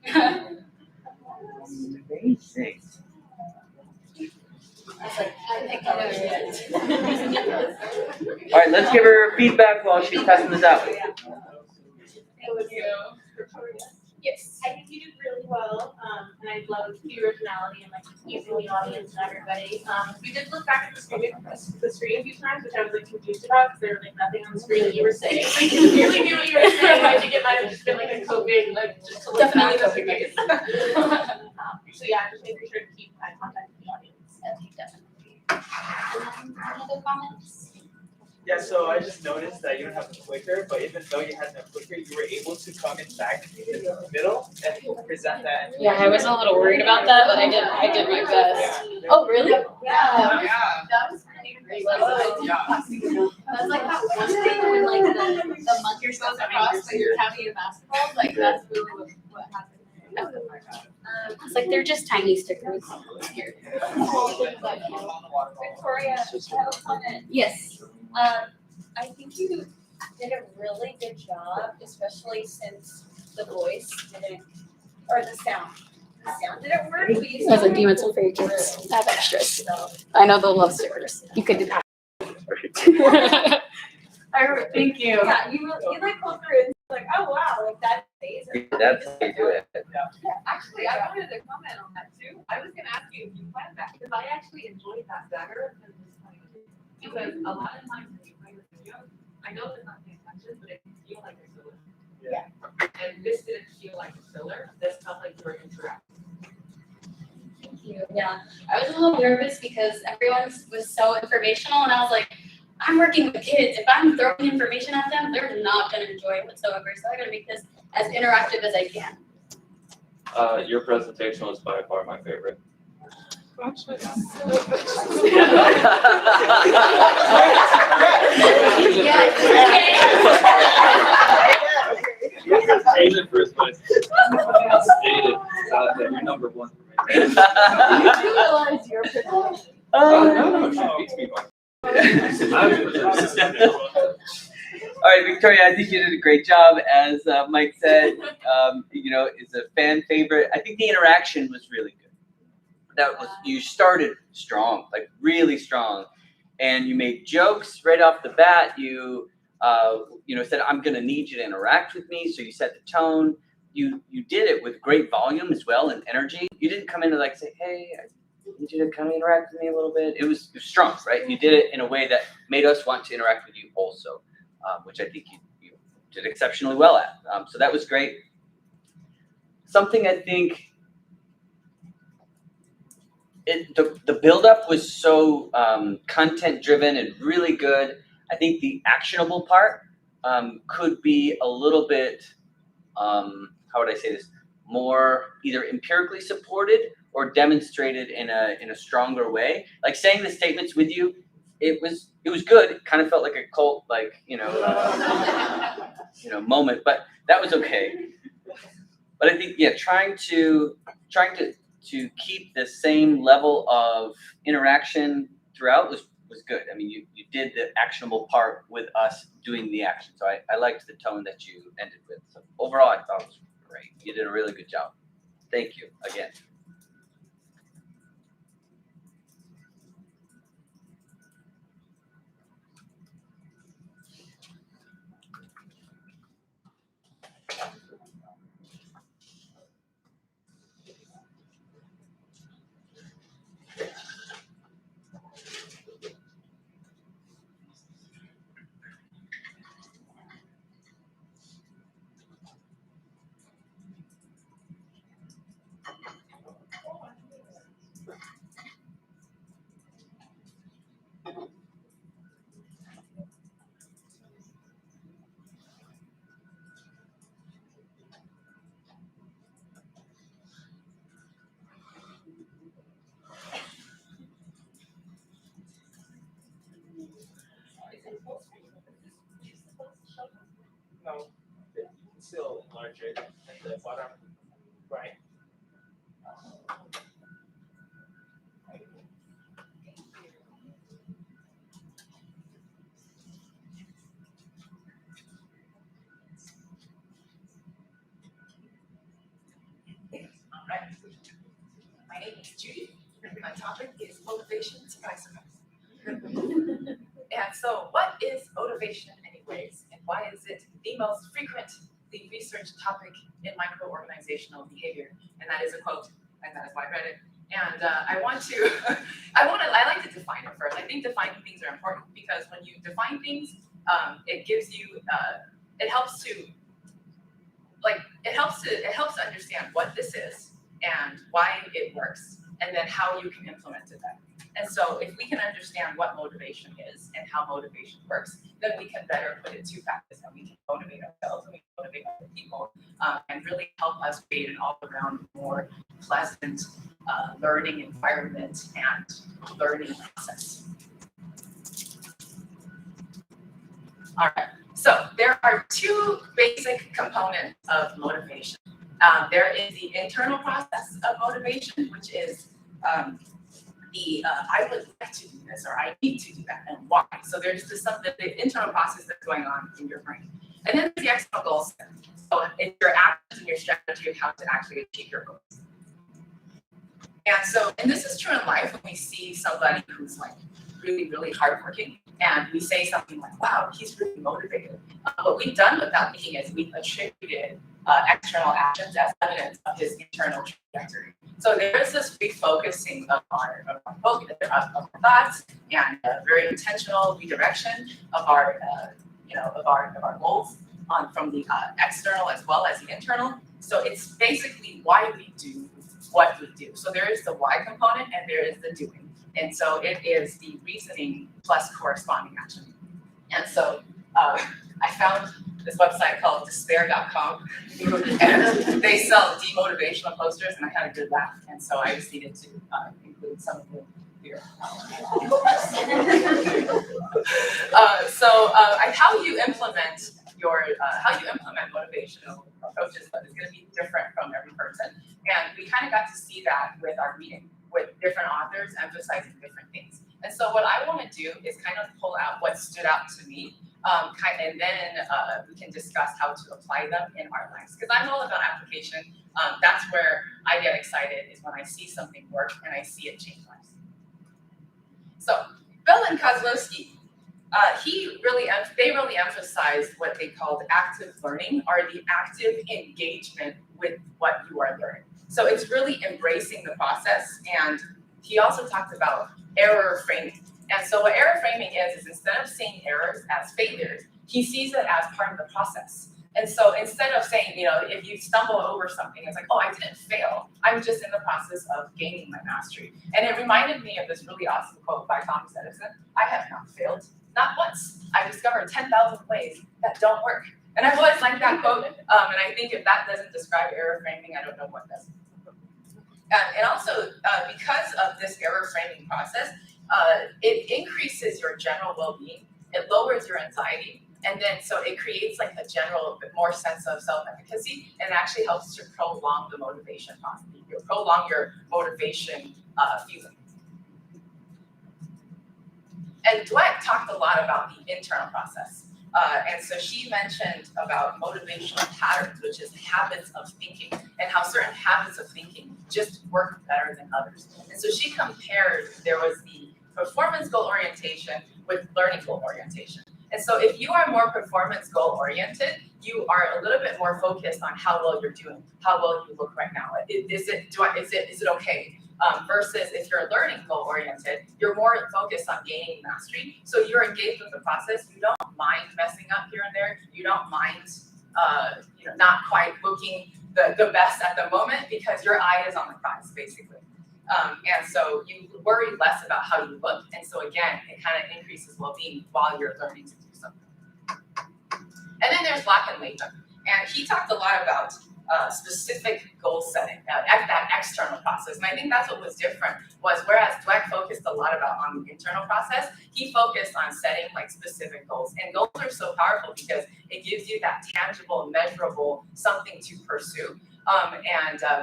Amazing. I was like, I think I know it. All right, let's give her feedback while she's passing this out. It was Yes. I think you did really well, and I loved the originality and like using the audience and everybody. We did look back at the screen a few times, which I was like confused about because there was like nothing on the screen that you were saying. Like you really knew what you were saying. I think it might have just been like a COVID, like just to look Definitely back COVID, at so yeah, just make sure to keep eye contact with the audience. Okay, definitely. Any other comments? Yeah, so I just noticed that you don't have a clicker, but even though you had no clicker, you were able to come in back in the middle and present that. Yeah, I was a little worried about that, but I did my best. Oh, really? Yeah. That was pretty great. That's like that one thing when like the monkey goes across, like you're counting your basketballs, like that's really what happened. It's like they're just tiny stickers. Victoria, I have a comment. Yes. I think you did a really good job, especially since the voice didn't, or the sound. The sound didn't work. But you As a sounded demon for your kids, I have extras. So, I know they'll love stickers. You could do that. thank you. Yeah, you like go through it and like, oh wow, like that phase. That's how you do it. Actually, I wanted to comment on that too. I was gonna ask you if you planned that because I actually enjoyed that better than this kind of thing. Because a lot of times when you play with videos, I know they're not paying attention, but it can feel like they're still listening. And this didn't feel like a filler, this felt like you were interacting. Thank you. Yeah, I was a little nervous because everyone was so informational, and I was like, I'm working with kids. If I'm throwing information at them, they're not going to enjoy it whatsoever. So I got to make this as interactive as I can. Your presentation was by far my favorite. Asian first place. Stated that you're number one for me. Did you realize your presentation? No, she beats me by. All right, Victoria, I think you did a great job. As Mike said, it's a fan favorite. I think the interaction was really good. You started strong, like really strong, and you made jokes right off the bat. You said, I'm going to need you to interact with me. So you set the tone. You did it with great volume as well and energy. You didn't come in to say, hey, I need you to kind of interact with me a little bit. It was strong, right? You did it in a way that made us want to interact with you also, which I think you did exceptionally well at. So that was great. Something I think the buildup was so content driven and really good. I think the actionable part could be a little bit, how would I say this, more either empirically supported or demonstrated in a stronger way. Like saying the statements with you, it was good. It kind of felt like a cult, moment, but that was okay. But I think, trying to keep the same level of interaction throughout was good. I mean, you did the actionable part with us doing the action. So I liked the tone that you ended with. So overall, I thought it was great. You did a really good job. Thank you again. No, it's still larger at the bottom, right? Alright. My name is Judy, and my topic is motivation, surprise, surprise. And so what is motivation anyways, and why is it the most frequently researched topic in micro-organizational behavior? And that is a quote, and that is why I read it. And I like to define it first. I think defining things are important because when you define things, it gives you, it helps to understand what this is and why it works, and then how you can implement it then. And so if we can understand what motivation is and how motivation works, then we can better put it to practice, and we can motivate ourselves and we can motivate other people, and really help us create an all-around more pleasant learning environment and learning process. All right, so there are two basic components of motivation. There is the internal process of motivation, which is I would like to do this, or I need to do that, and why. So there's just the internal process that's going on in your brain. And then there's the external goals. So it's your actions and your strategy of how to actually achieve your goals. And this is true in life when we see somebody who's really, really hardworking, and we say something like, wow, he's really motivated. What we've done with that thinking is we've attributed external actions as evidence of his internal trajectory. So there is this refocusing of our thoughts and very intentional redirection of our goals. from the external as well as the internal. So it's basically why we do what we do. So there is the why component and there is the doing. And so it is the reasoning plus corresponding action. And so I found this website called despair.com and they sell demotivational posters and I had a good laugh. And so I just needed to include some of them here. How you implement motivational approaches is going to be different from every person. And we kind of got to see that with our meeting, with different authors emphasizing different things. And so what I want to do is kind of pull out what stood out to me, and then we can discuss how to apply them in our lives. Because I'm all about application. That's where I get excited, is when I see something work and I see it change lives. So Bill and Kozlowski, they really emphasized what they called active learning, or the active engagement with what you are learning. So it's really embracing the process. And he also talked about error framing. And so what error framing is instead of seeing errors as failures, he sees it as part of the process. And so instead of saying, if you stumble over something, it's like, oh, I didn't fail. I'm just in the process of gaining my mastery. And it reminded me of this really awesome quote by Thomas Edison: I have not failed, not once. I've discovered 10,000 ways that don't work. And I've always liked that quote. And I think if that doesn't describe error framing, I don't know what does. And also, because of this error framing process, it increases your general well-being. It lowers your anxiety. And then so it creates like a general bit more sense of self-efficacy, and actually helps to prolong the motivation process, prolong your motivation feeling. And Dweck talked a lot about the internal process. And so she mentioned about motivational patterns, which is habits of thinking, and how certain habits of thinking just work better than others. And so she compared, there was the performance goal orientation with learning goal orientation. And so if you are more performance goal oriented, you are a little bit more focused on how well you're doing, how well you look right now. Is it okay? Versus if you're learning goal oriented, you're more focused on gaining mastery. So you're engaged with the process. You don't mind messing up here and there. You don't mind, not quite looking the best at the moment, because your eye is on the prize, basically. And so you worry less about how you look. And so again, it kind of increases well-being while you're learning to do something. And then there's Black and Latham. And he talked a lot about specific goal setting, that external process. And I think that's what was different, was whereas Dweck focused a lot on the internal process, he focused on setting like specific goals. And goals are so powerful because it gives you that tangible, measurable something to pursue.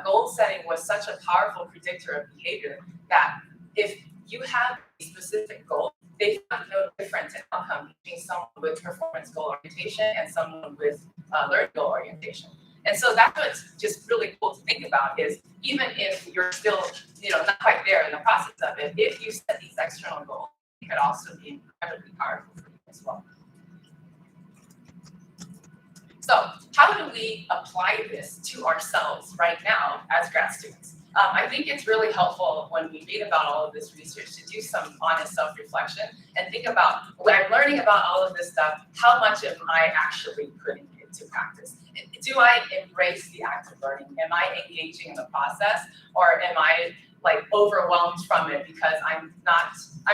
Goal setting was such a powerful predictor of behavior that if you have a specific goal, they found no difference in outcome between someone with performance goal orientation and someone with learning goal orientation. And so that's what's just really cool to think about, is even if you're still, not quite there in the process of it, if you set these external goals, it could also be incredibly powerful for you as well. So how do we apply this to ourselves right now as grad students? I think it's really helpful when we read about all of this research to do some honest self-reflection and think about, when I'm learning about all of this stuff, how much am I actually putting into practice? Do I embrace the act of learning? Am I engaging in the process, or am I like overwhelmed from it because I'm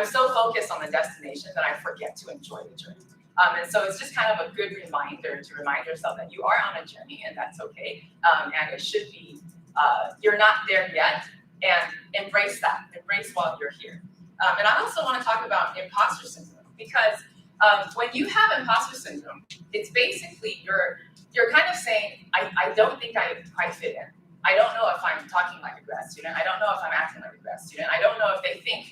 so focused on the destination that I forget to enjoy the journey? And so it's just kind of a good reminder to remind yourself that you are on a journey, and that's okay. And it should be, you're not there yet, and embrace that. Embrace while you're here. And I also want to talk about imposter syndrome, because when you have imposter syndrome, it's basically you're kind of saying, I don't think I quite fit in. I don't know if I'm talking like a grad student. I don't know if I'm acting like a grad student. I don't know if they think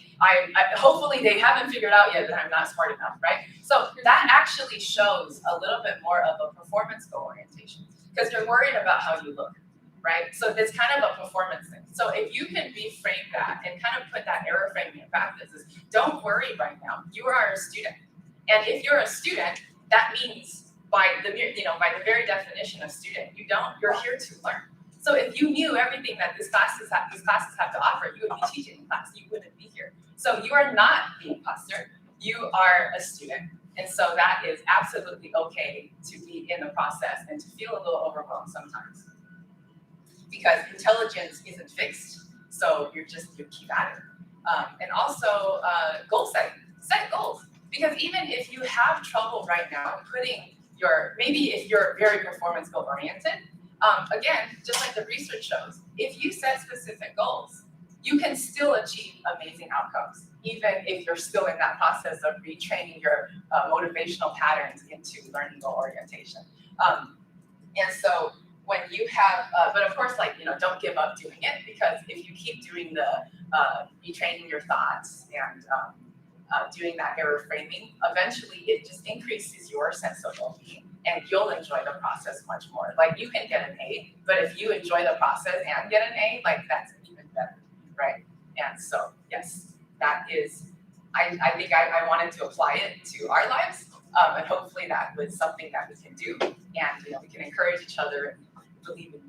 hopefully they haven't figured out yet that I'm not smart enough, right? So that actually shows a little bit more of a performance goal orientation, because you're worried about how you look, right? So it's kind of a performance thing. So if you can reframe that and kind of put that error framing in practice, is don't worry right now. You are a student. And if you're a student, that means by the very definition of student, you're here to learn. So if you knew everything that these classes have to offer, you would be teaching in class. You wouldn't be here. So you are not the imposter. You are a student. And so that is absolutely okay to be in the process and to feel a little overwhelmed sometimes. Because intelligence isn't fixed, so you keep at it. And also goal setting, set goals. Because even if you have trouble right now putting maybe if you're very performance goal oriented, again, just like the research shows, if you set specific goals, you can still achieve amazing outcomes, even if you're still in that process of retraining your motivational patterns into learning goal orientation. And so when you have, but of course, like, don't give up doing it, because if you keep doing the retraining your thoughts and doing that error framing, eventually it just increases your sense of well-being and you'll enjoy the process much more. Like, you can get an A, but if you enjoy the process and get an A, like, that's even better, right? And so, yes, that is, I think I wanted to apply it to our lives, and hopefully that was something that we can do, and we can encourage each other and believe in.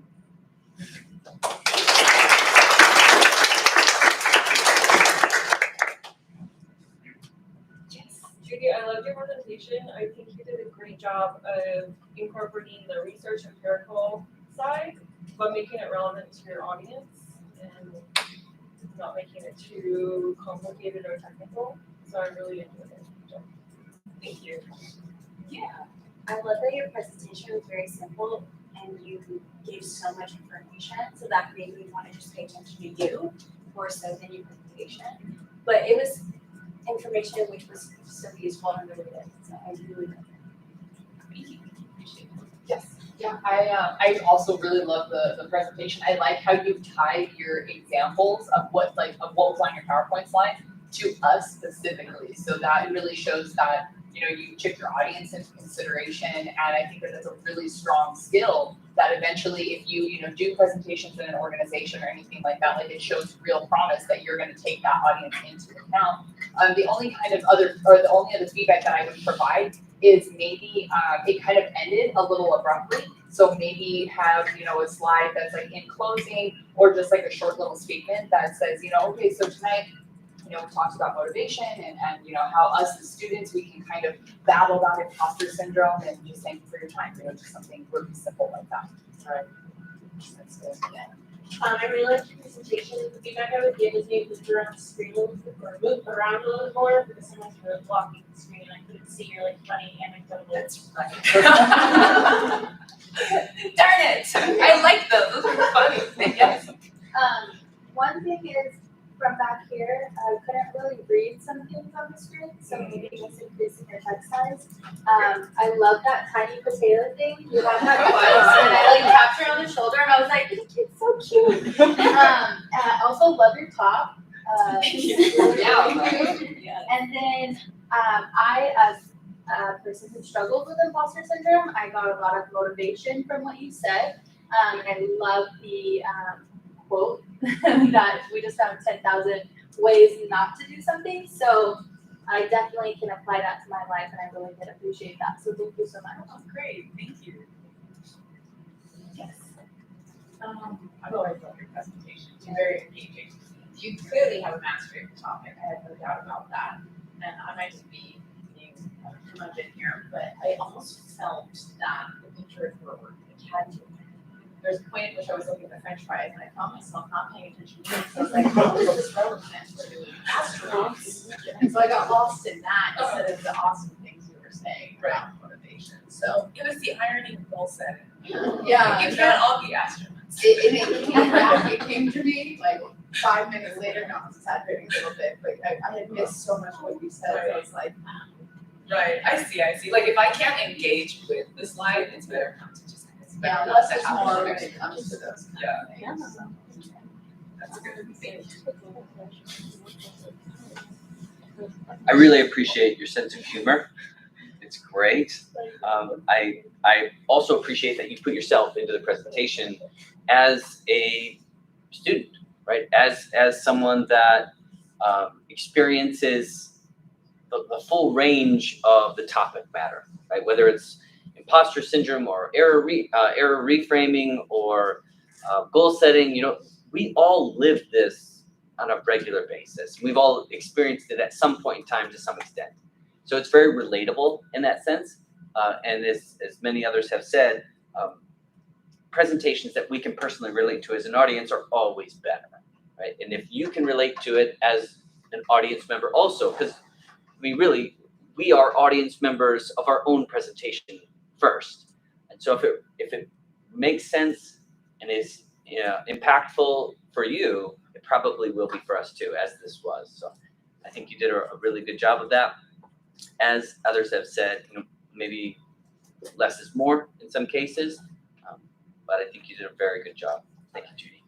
Judy, I loved your presentation. I think you did a great job of incorporating the research empirical side, but making it relevant to your audience and not making it too complicated or technical. So I really enjoyed it. Thank you. Yeah, I love that your presentation was very simple and you gave so much information, so that made me want to just pay attention to you more so than your presentation. But it was information which was so useful and related, so I really loved it. Thank you. Appreciate it. Yes, yeah, I also really love the presentation. I like how you tied your examples of what was on your PowerPoint slide to us specifically. So that really shows that, you took your audience into consideration, and I think that that's a really strong skill that eventually if you, do presentations in an organization or anything like that, like, it shows real promise that you're gonna take that audience into account. The only other feedback that I would provide is maybe it kind of ended a little abruptly. So maybe have, a slide that's like in closing, or just like a short little statement that says, okay, so tonight, we talked about motivation and how us as students, we can kind of battle that imposter syndrome, and just thank you for your time, just something really simple like that. All right. That's good. Yeah. I really liked your presentation. The feedback I would give is maybe move around the screen a little bit, or move around a little more, because sometimes you're blocking the screen and I couldn't see your funny anecdotal. That's right. Darn it! I like those. Those are funny. Yes. One thing is, from back here, I couldn't really read some things on the screen, so maybe just increasing your text size. I love that tiny potato thing. You have that twice, and I tapped her on the shoulder, and I was like, "This kid's so cute." I also love your top. Yeah. And then I, as a person who struggles with imposter syndrome, I got a lot of motivation from what you said. I love the quote that we just found 10,000 ways not to do something. So I definitely can apply that to my life, and I really did appreciate that. So thank you so much. Oh, great. Thank you. Yes. I've always loved your presentation. It's very engaging. You clearly have a mastery of the topic. I have no doubt about that. And I might just be being too much in here, but I almost felt that the pictures were had to. There's a point at which I was looking at the French fries, and I found myself not paying attention to it. So I was like, how is this relevant to astronauts? And so I got lost in that instead of the awesome things you were saying about motivation. So It was the irony of goal setting. yeah, You can't all be astronauts. it came to me like 5 minutes later. No, I was exaggerating a little bit, but I had missed so much what you said. So I was like, Right. I see. Like, if I can't engage with the slide, it's better not to just. yeah, less is more when it comes to those kind of things. So. That's a good thing. I really appreciate your sense of humor. It's great. I also appreciate that you put yourself into the presentation as a student, right? As someone that experiences the full range of the topic matter, right? Whether it's imposter syndrome or error reframing or goal setting, we all live this on a regular basis. We've all experienced it at some point in time to some extent. So it's very relatable in that sense. And as many others have said, presentations that we can personally relate to as an audience are always better, right? And if you can relate to it as an audience member also, because we are audience members of our own presentation first. And so if it makes sense and is impactful for you, it probably will be for us too, as this was. So I think you did a really good job of that. As others have said, maybe less is more in some cases, but I think you did a very good job. Thank you, Judy.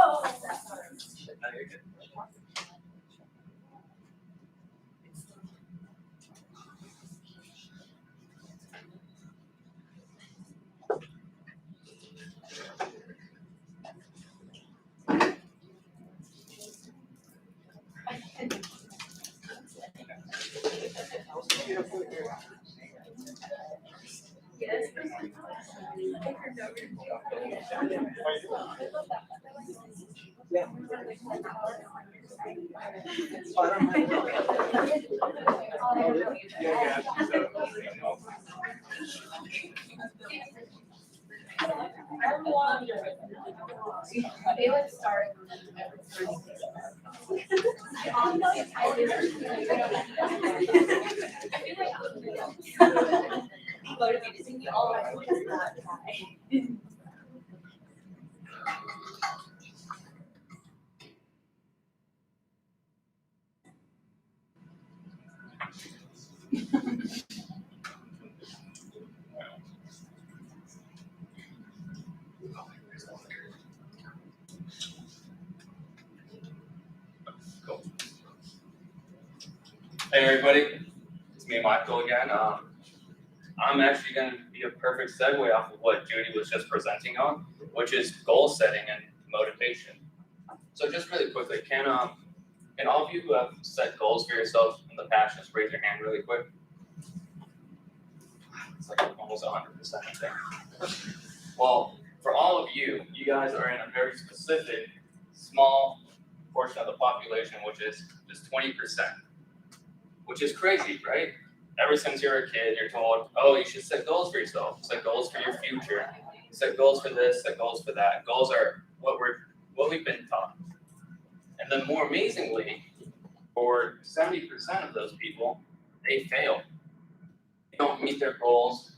Oh, No, you're good. They would start. Cool. Hey everybody, it's me, Michael again. I'm actually going to be a perfect segue off of what Judy was just presenting on, which is goal setting and motivation. So just really quickly, can all of you who have set goals for yourself in the past just raise your hand really quick? It's like almost 100%, I think. Well, for all of you, you guys are in a very specific, small portion of the population, which is just 20%, which is crazy, right? Ever since you're a kid, you're told, oh, you should set goals for yourself, set goals for your future, set goals for this, set goals for that. Goals are what we've been taught. And then more amazingly, for 70% of those people, they fail. They don't meet their goals.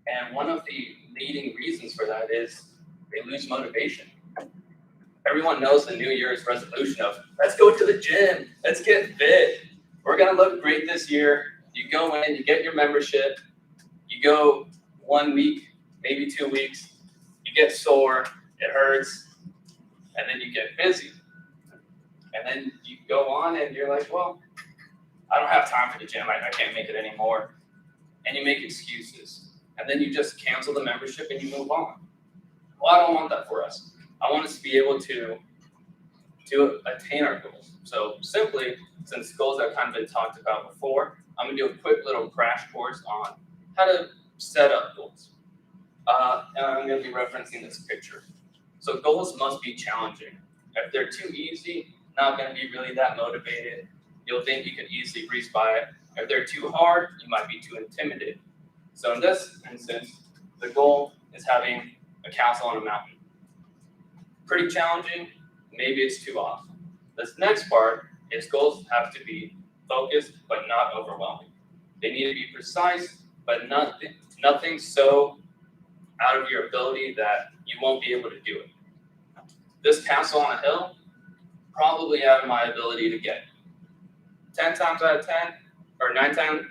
And one of the leading reasons for that is they lose motivation. Everyone knows the New Year's resolution of, let's go to the gym, let's get fit. We're gonna look great this year. You go in, you get your membership, you go 1 week, maybe 2 weeks, you get sore, it hurts, and then you get busy. And then you go on and you're like, well, I don't have time for the gym, I can't make it anymore. And you make excuses. And then you just cancel the membership and you move on. Well, I don't want that for us. I want us to be able to attain our goals. So simply, since goals have kind of been talked about before, I'm gonna do a quick little crash course on how to set up goals. And I'm gonna be referencing this picture. So goals must be challenging. If they're too easy, not gonna be really that motivated. You'll think you can easily breeze by it. If they're too hard, you might be too intimidated. So in this instance, the goal is having a castle on a mountain. Pretty challenging, maybe it's too off. This next part is goals have to be focused but not overwhelming. They need to be precise, but nothing so out of your ability that you won't be able to do it. This castle on a hill, probably out of my ability to get. 10 times out of 10, or 9 times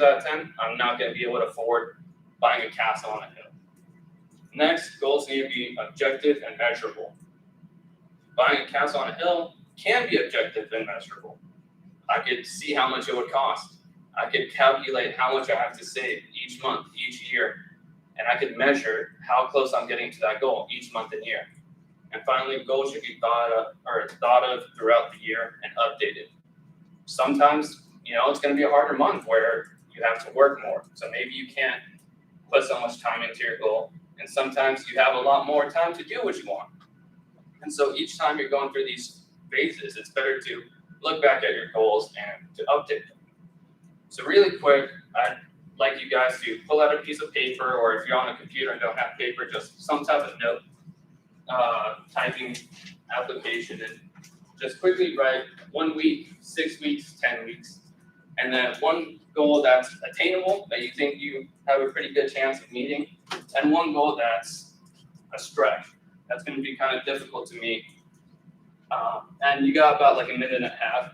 out of 10, I'm not going to be able to afford buying a castle on a hill. Next, goals need to be objective and measurable. Buying a castle on a hill can be objective and measurable. I could see how much it would cost. I could calculate how much I have to save each month, each year, and I could measure how close I'm getting to that goal each month and year. And finally, goals should be thought of throughout the year and updated. Sometimes, it's going to be a harder month where you have to work more. So maybe you can't put so much time into your goal. And sometimes you have a lot more time to do what you want. And so each time you're going through these phases, it's better to look back at your goals and to update them. So really quick, I'd like you guys to pull out a piece of paper, or if you're on a computer and don't have paper, just some type of note, typing application, and just quickly write 1 week, 6 weeks, 10 weeks, and then one goal that's attainable, that you think you have a pretty good chance of meeting, and one goal that's a stretch. That's going to be kind of difficult to meet. And you got about like a minute and a half.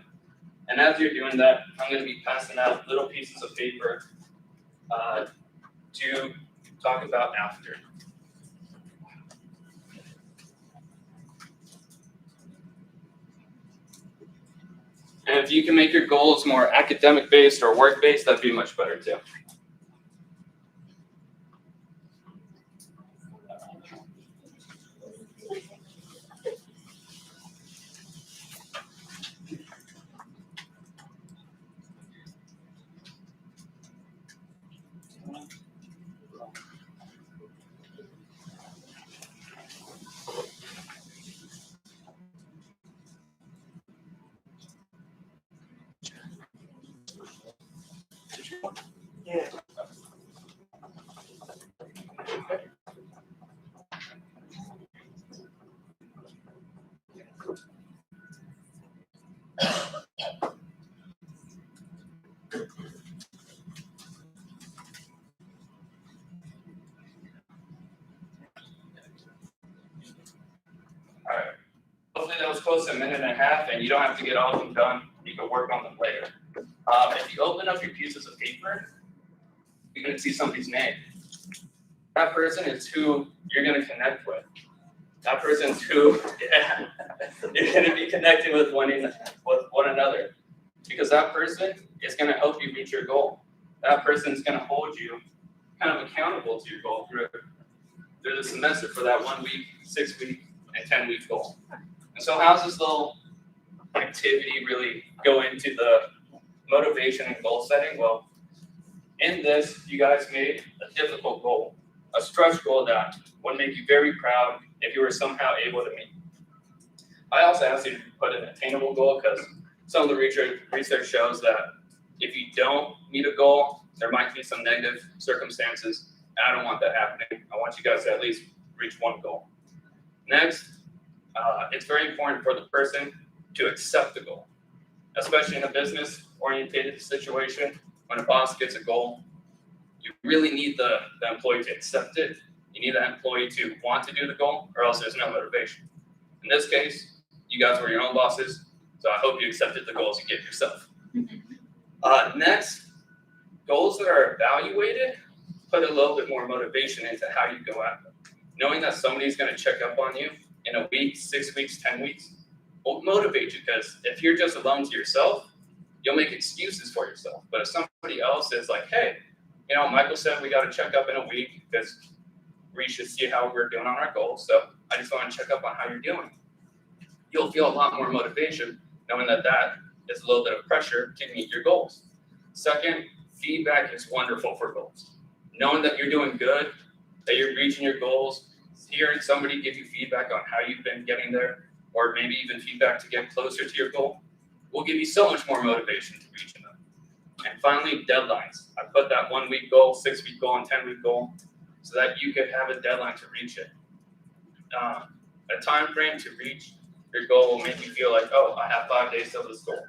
And as you're doing that, I'm going to be passing out little pieces of paper to talk about after. And if you can make your goals more academic based or work based, that'd be much better too. Yeah. All right. Hopefully that was close to a minute and a half, and you don't have to get all of them done. You can work on them later. If you open up your pieces of paper, you're going to see somebody's name. That person is who you're going to connect with. That person's who you're going to be connecting with one another. Because that person is going to help you reach your goal. That person is going to hold you kind of accountable to your goal through the semester for that 1 week, 6 week, and 10-week goal. And so how's this little activity really go into the motivation and goal setting? Well, in this, you guys made a difficult goal, a stretch goal that would make you very proud if you were somehow able to meet. I also asked you to put an attainable goal because some of the research shows that if you don't meet a goal, there might be some negative circumstances. And I don't want that happening. I want you guys to at least reach one goal. Next, it's very important for the person to accept the goal, especially in a business-oriented situation. When a boss gets a goal, you really need the employee to accept it. You need that employee to want to do the goal, or else there's no motivation. In this case, you guys were your own bosses, so I hope you accepted the goals you gave yourself. Next, goals that are evaluated put a little bit more motivation into how you go at them. Knowing that somebody's going to check up on you in a week, 6 weeks, 10 weeks will motivate you, because if you're just alone to yourself, you'll make excuses for yourself. But if somebody else is like, hey, Michael said we got to check up in a week because we should see how we're doing on our goals. So I just want to check up on how you're doing. You'll feel a lot more motivation knowing that is a little bit of pressure to meet your goals. Second, feedback is wonderful for goals. Knowing that you're doing good, that you're reaching your goals, hearing somebody give you feedback on how you've been getting there, or maybe even feedback to get closer to your goal, will give you so much more motivation to reaching them. And finally, deadlines. I put that 1 week goal, 6 week goal, and 10-week goal so that you could have a deadline to reach it. A time frame to reach your goal will make you feel like, oh, I have 5 days till this goal.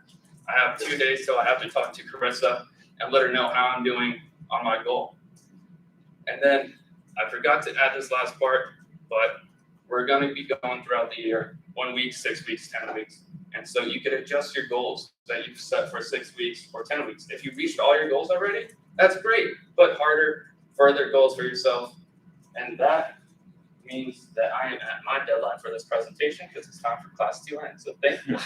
I have 2 days till I have to talk to Carissa and let her know how I'm doing on my goal. And then I forgot to add this last part, but we're going to be going throughout the year, 1 week, 6 weeks, 10 weeks. And so you could adjust your goals that you've set for 6 weeks or 10 weeks. If you reached all your goals already, that's great. Put harder, further goals for yourself. And that means that I am at my deadline for this presentation because it's time for class 2 end. So thank you.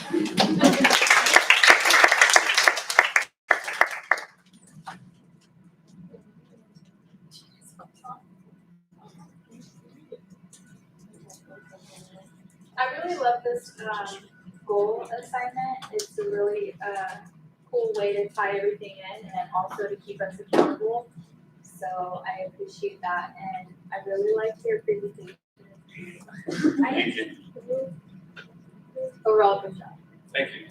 I really love this goal assignment. It's a really cool way to tie everything in and also to keep us accountable. So I appreciate that, and I really liked your presentation. Thank you. Overall, good job. Thank you.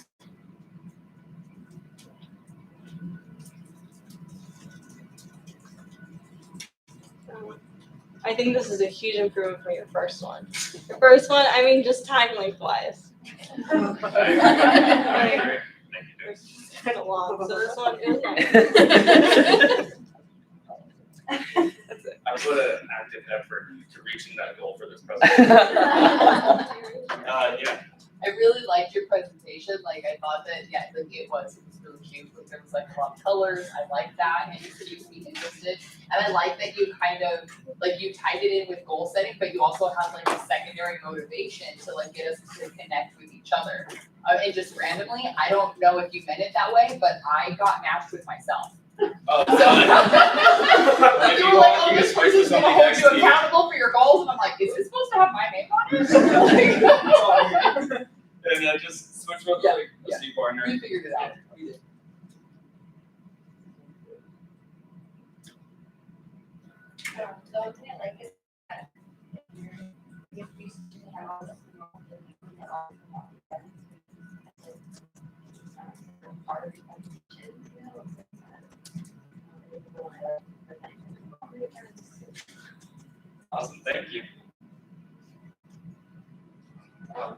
I think this is a huge improvement from your first one. Your first one, I mean, just time length wise. I agree. Thank you, James. It's kind of long, so this one is nice. I put an active effort to reaching that goal for this presentation. Yeah. I really liked your presentation, like I thought that, yeah, like it was really cute, like there was like a lot of colors, I liked that, and you said you would be interested. And I like that you kind of, like you tied it in with goal setting, but you also had like a secondary motivation to like get us to connect with each other. And just randomly, I don't know if you meant it that way, but I got matched with myself. Oh, Like you were like, oh, this person's gonna hold you accountable for your goals, and I'm like, is this supposed to have my name on it? And I just switched with like the C partner. We figured it out. We did. The one thing I like is that if you have all the part of the presentation, you know, Awesome, thank you. No,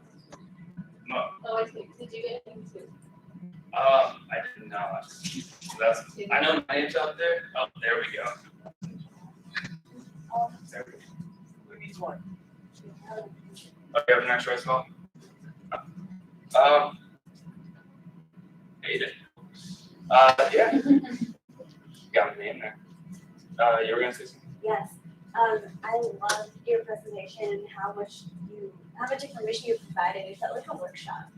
Oh, I see. Did you get anything too? I did not. So that's, I know my name's out there. Oh, there we go. There we go. Who needs one? Okay, have an extra rice call. Ate it. Yeah. Got my name there. You were gonna say something? Yes, I loved your presentation, how much information you provided. It felt like a workshop,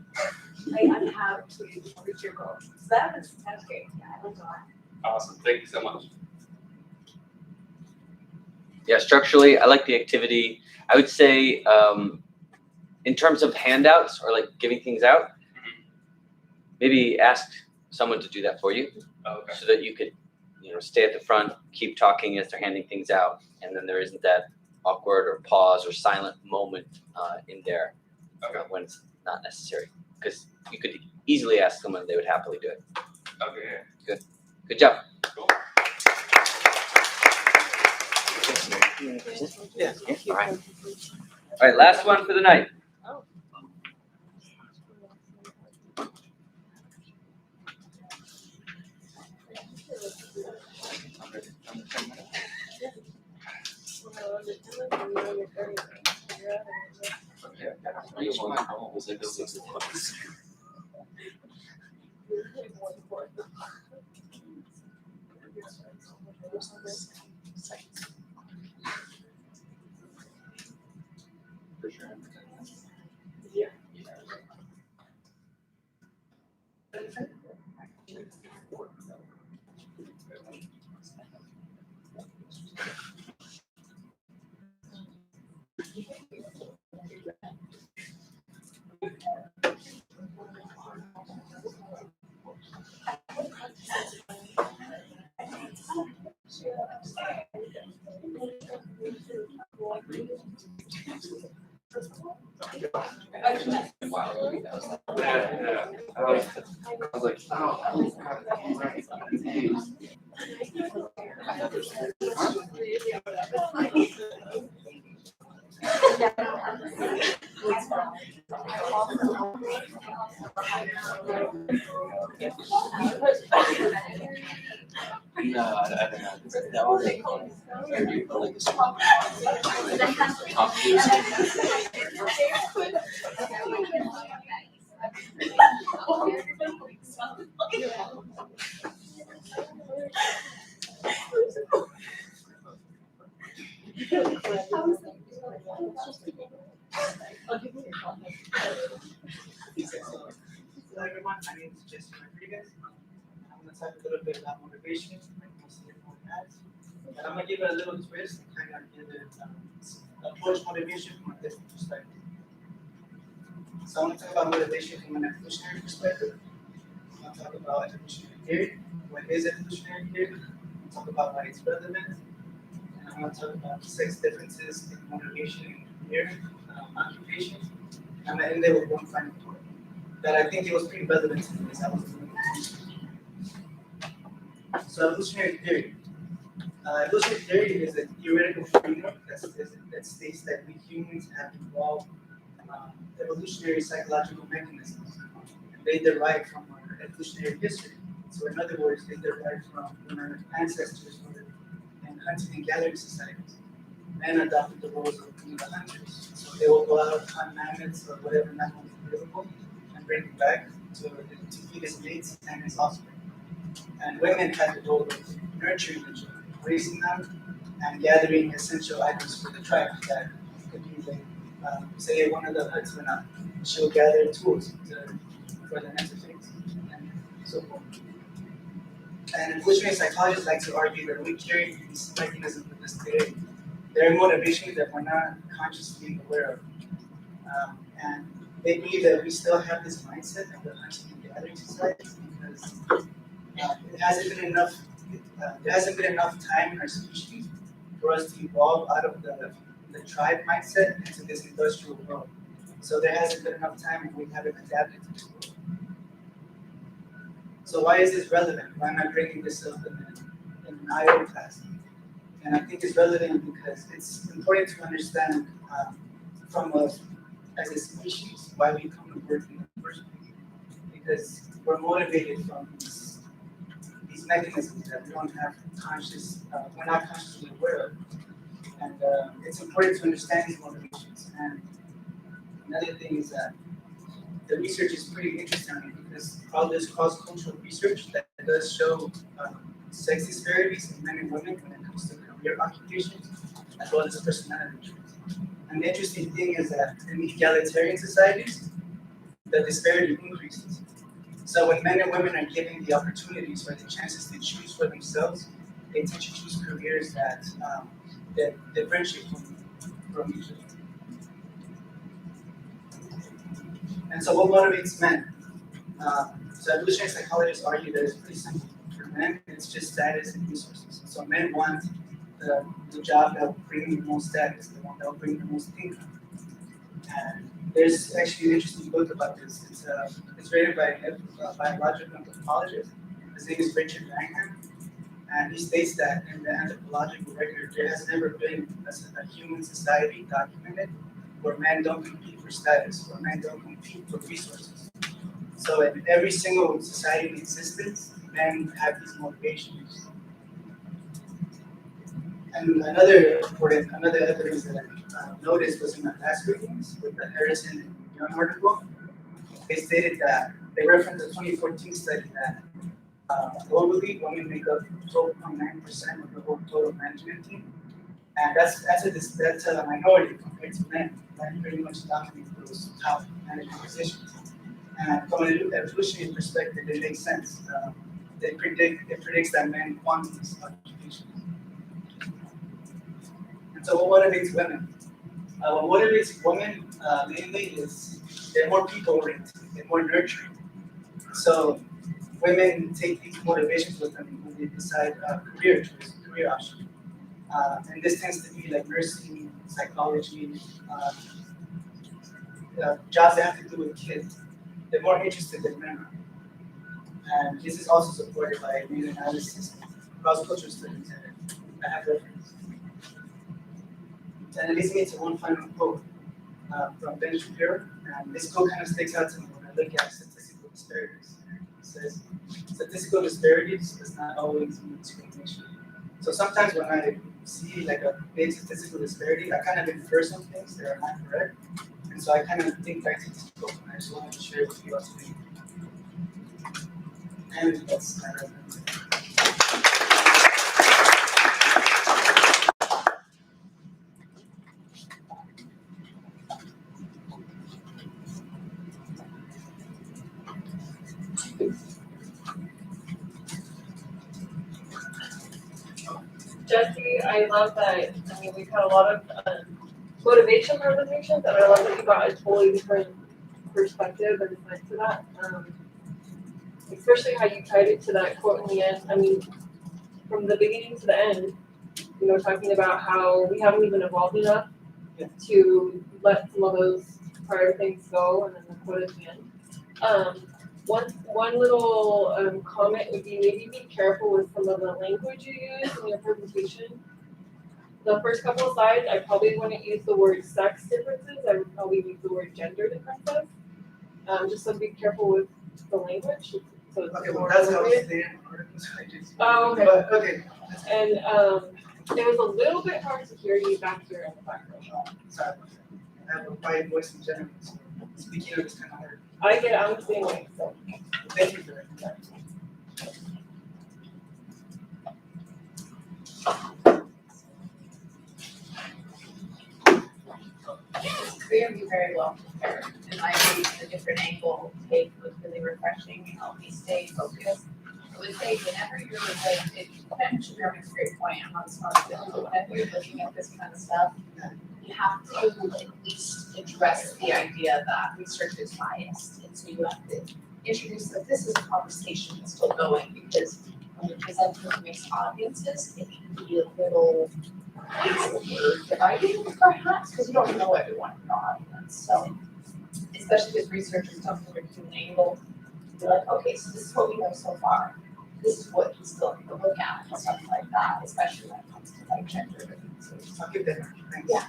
like on how to reach your goals. So that was great. Yeah, I learned a lot. Awesome, thank you so much. Yeah, structurally, I like the activity. I would say, in terms of handouts or like giving things out, maybe ask someone to do that for you, Okay. so that you could, stay at the front, keep talking as they're handing things out, and then there isn't that awkward or pause or silent moment in there when it's not necessary. Because you could easily ask someone, they would happily do it. Okay. Good job. Cool. Yeah. All right. All right, last one for the night. For sure. Yeah. I was like, oh, I was No, I don't know. That was like this top Hello everyone, my name is Jesse Rodriguez. I'm gonna talk a little bit about motivation, like most everyone has. And I'm gonna give it a little twist and kind of give it approach motivation from a different perspective. So I want to talk about motivation from an evolutionary perspective. I'll talk about evolutionary theory, what is evolutionary theory, I'll talk about why it's relevant, and I'm going to talk about sex differences in motivation and career, occupation. And I'm going to end there with one final point that I think it was pretty relevant to me as I was doing research. So evolutionary theory. Evolutionary theory is a theoretical framework that states that we humans have evolved evolutionary psychological mechanisms. And they derive from our evolutionary history. So in other words, they derive from when our ancestors were in hunting and gathering societies. Men adopted the roles of being the hunters. So they will go out, hunt mammoths or whatever mammal is available and bring it back to feed his mates and his offspring. And women had the role of nurturing the children, raising them, and gathering essential items for the tribe. That could be like, say one of the huts went out, she'll gather tools for the next phase, and so forth. And evolutionary psychologists like to argue that we carry these mechanisms with us today. They're motivations that we're not consciously aware of. And they believe that we still have this mindset of the hunting and gathering societies because it hasn't been enough. There hasn't been enough time in our species for us to evolve out of the tribe mindset into this industrial world. So there hasn't been enough time, and we haven't adapted to this world. So why is this relevant? Why am I bringing this up in an IO class? And I think it's relevant because it's important to understand from us as a species why we come to work in the first place. Because we're motivated from these mechanisms that we don't have we're not consciously aware of. And it's important to understand these motivations. And another thing is that the research is pretty interesting because all this cross-cultural research that does show sex disparities in men and women when it comes to career occupations as well as personality traits. And the interesting thing is that in egalitarian societies, the disparity increases. So when men and women are given the opportunities or the chances to choose for themselves, they tend to choose careers that differentiate from each other. And so what motivates men? So evolutionary psychologists argue that it's pretty simple. For men, it's just status and resources. So men want the job that will bring the most status, the one that will bring the most income. And there's actually an interesting book about this. It's written by a biological anthropologist. His name is Richard Langham. And he states that in the anthropological record, there has never been a human society documented where men don't compete for status, where men don't compete for resources. So in every single society in existence, men have these motivations. And another evidence that I noticed was in my last readings with the Harrison and Young article. They stated that they referenced a 2014 study that globally women make up 12.9% of the whole total management team, and that's a minority compared to men. Men pretty much dominate those top management positions. And from an evolutionary perspective, it makes sense. It predicts that men want these occupations. And so what motivates women? What motivates women mainly is they're more people-oriented, they're more nurturing. So women take these motivations with them when they decide career choice, career option. And this tends to be like nursing, psychology, jobs that have to do with kids. They're more interested than men are. And this is also supported by meta-analysis, cross-cultural studies that I have referenced. And it leads me to one final quote from Ben Shapiro. And this quote kind of sticks out to me when I look at statistical disparities. It says, statistical disparities does not always mean discrimination. So sometimes when I see like a big statistical disparity, I kind of infer some things that are not correct. And so I kind of think back to this quote, and I just wanted to share it with you all today. And that's my reference. Jesse, I love that. I mean, we've had a lot of motivation presentations, and I love that you got a totally different perspective and insight to that. especially how you tied it to that quote in the end. I mean, from the beginning to the end, you know, talking about how we haven't even evolved enough to let some of those prior things go, and then the quote at the end. One little comment would be maybe be careful with some of the language you use in your presentation. The first couple of slides, I probably wouldn't use the word sex differences. I would probably use the word gender differences. Just so be careful with the language. So it's Okay, well, more that's how appropriate. it's there in the article, so I just. Oh, okay. But, okay. And it was a little bit hard to hear you back here in the background. Sorry about that. I have a quiet voice in general, so speaking up is kind of hard. I'm the same way, so. Thank you for that. It's clear you very well prepared, and I believe the different angle take was really refreshing and helped me stay focused. I would say whenever you're like, it depends on your great point on how it's not feeling, but whenever you're looking at this kind of stuff, you have to at least address the idea that research is biased, and so you have to introduce that this is a conversation that's still going, because when you present to mixed audiences, it can be a little dividing perhaps, because you don't know everyone in the audience, so especially because researchers don't know to label, be like, okay, so this is what we know so far. This is what he's going to look at and stuff like that, especially when it comes to like gender differences. I'll give that, thanks. Yeah.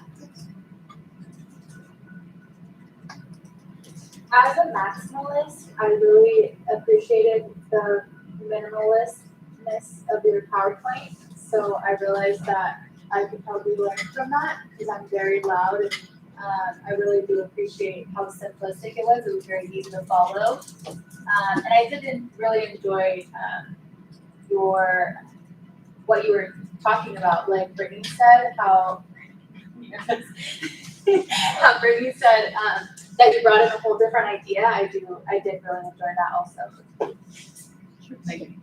As a maximalist, I really appreciated the minimalistness of your PowerPoint. So I realized that I could probably learn from that because I'm very loud, and I really do appreciate how simplistic it was. It was very easy to follow. And I did really enjoy what you were talking about. Like Brittany said, how Brittany said that you brought in a whole different idea. I did really enjoy that also. Thank you.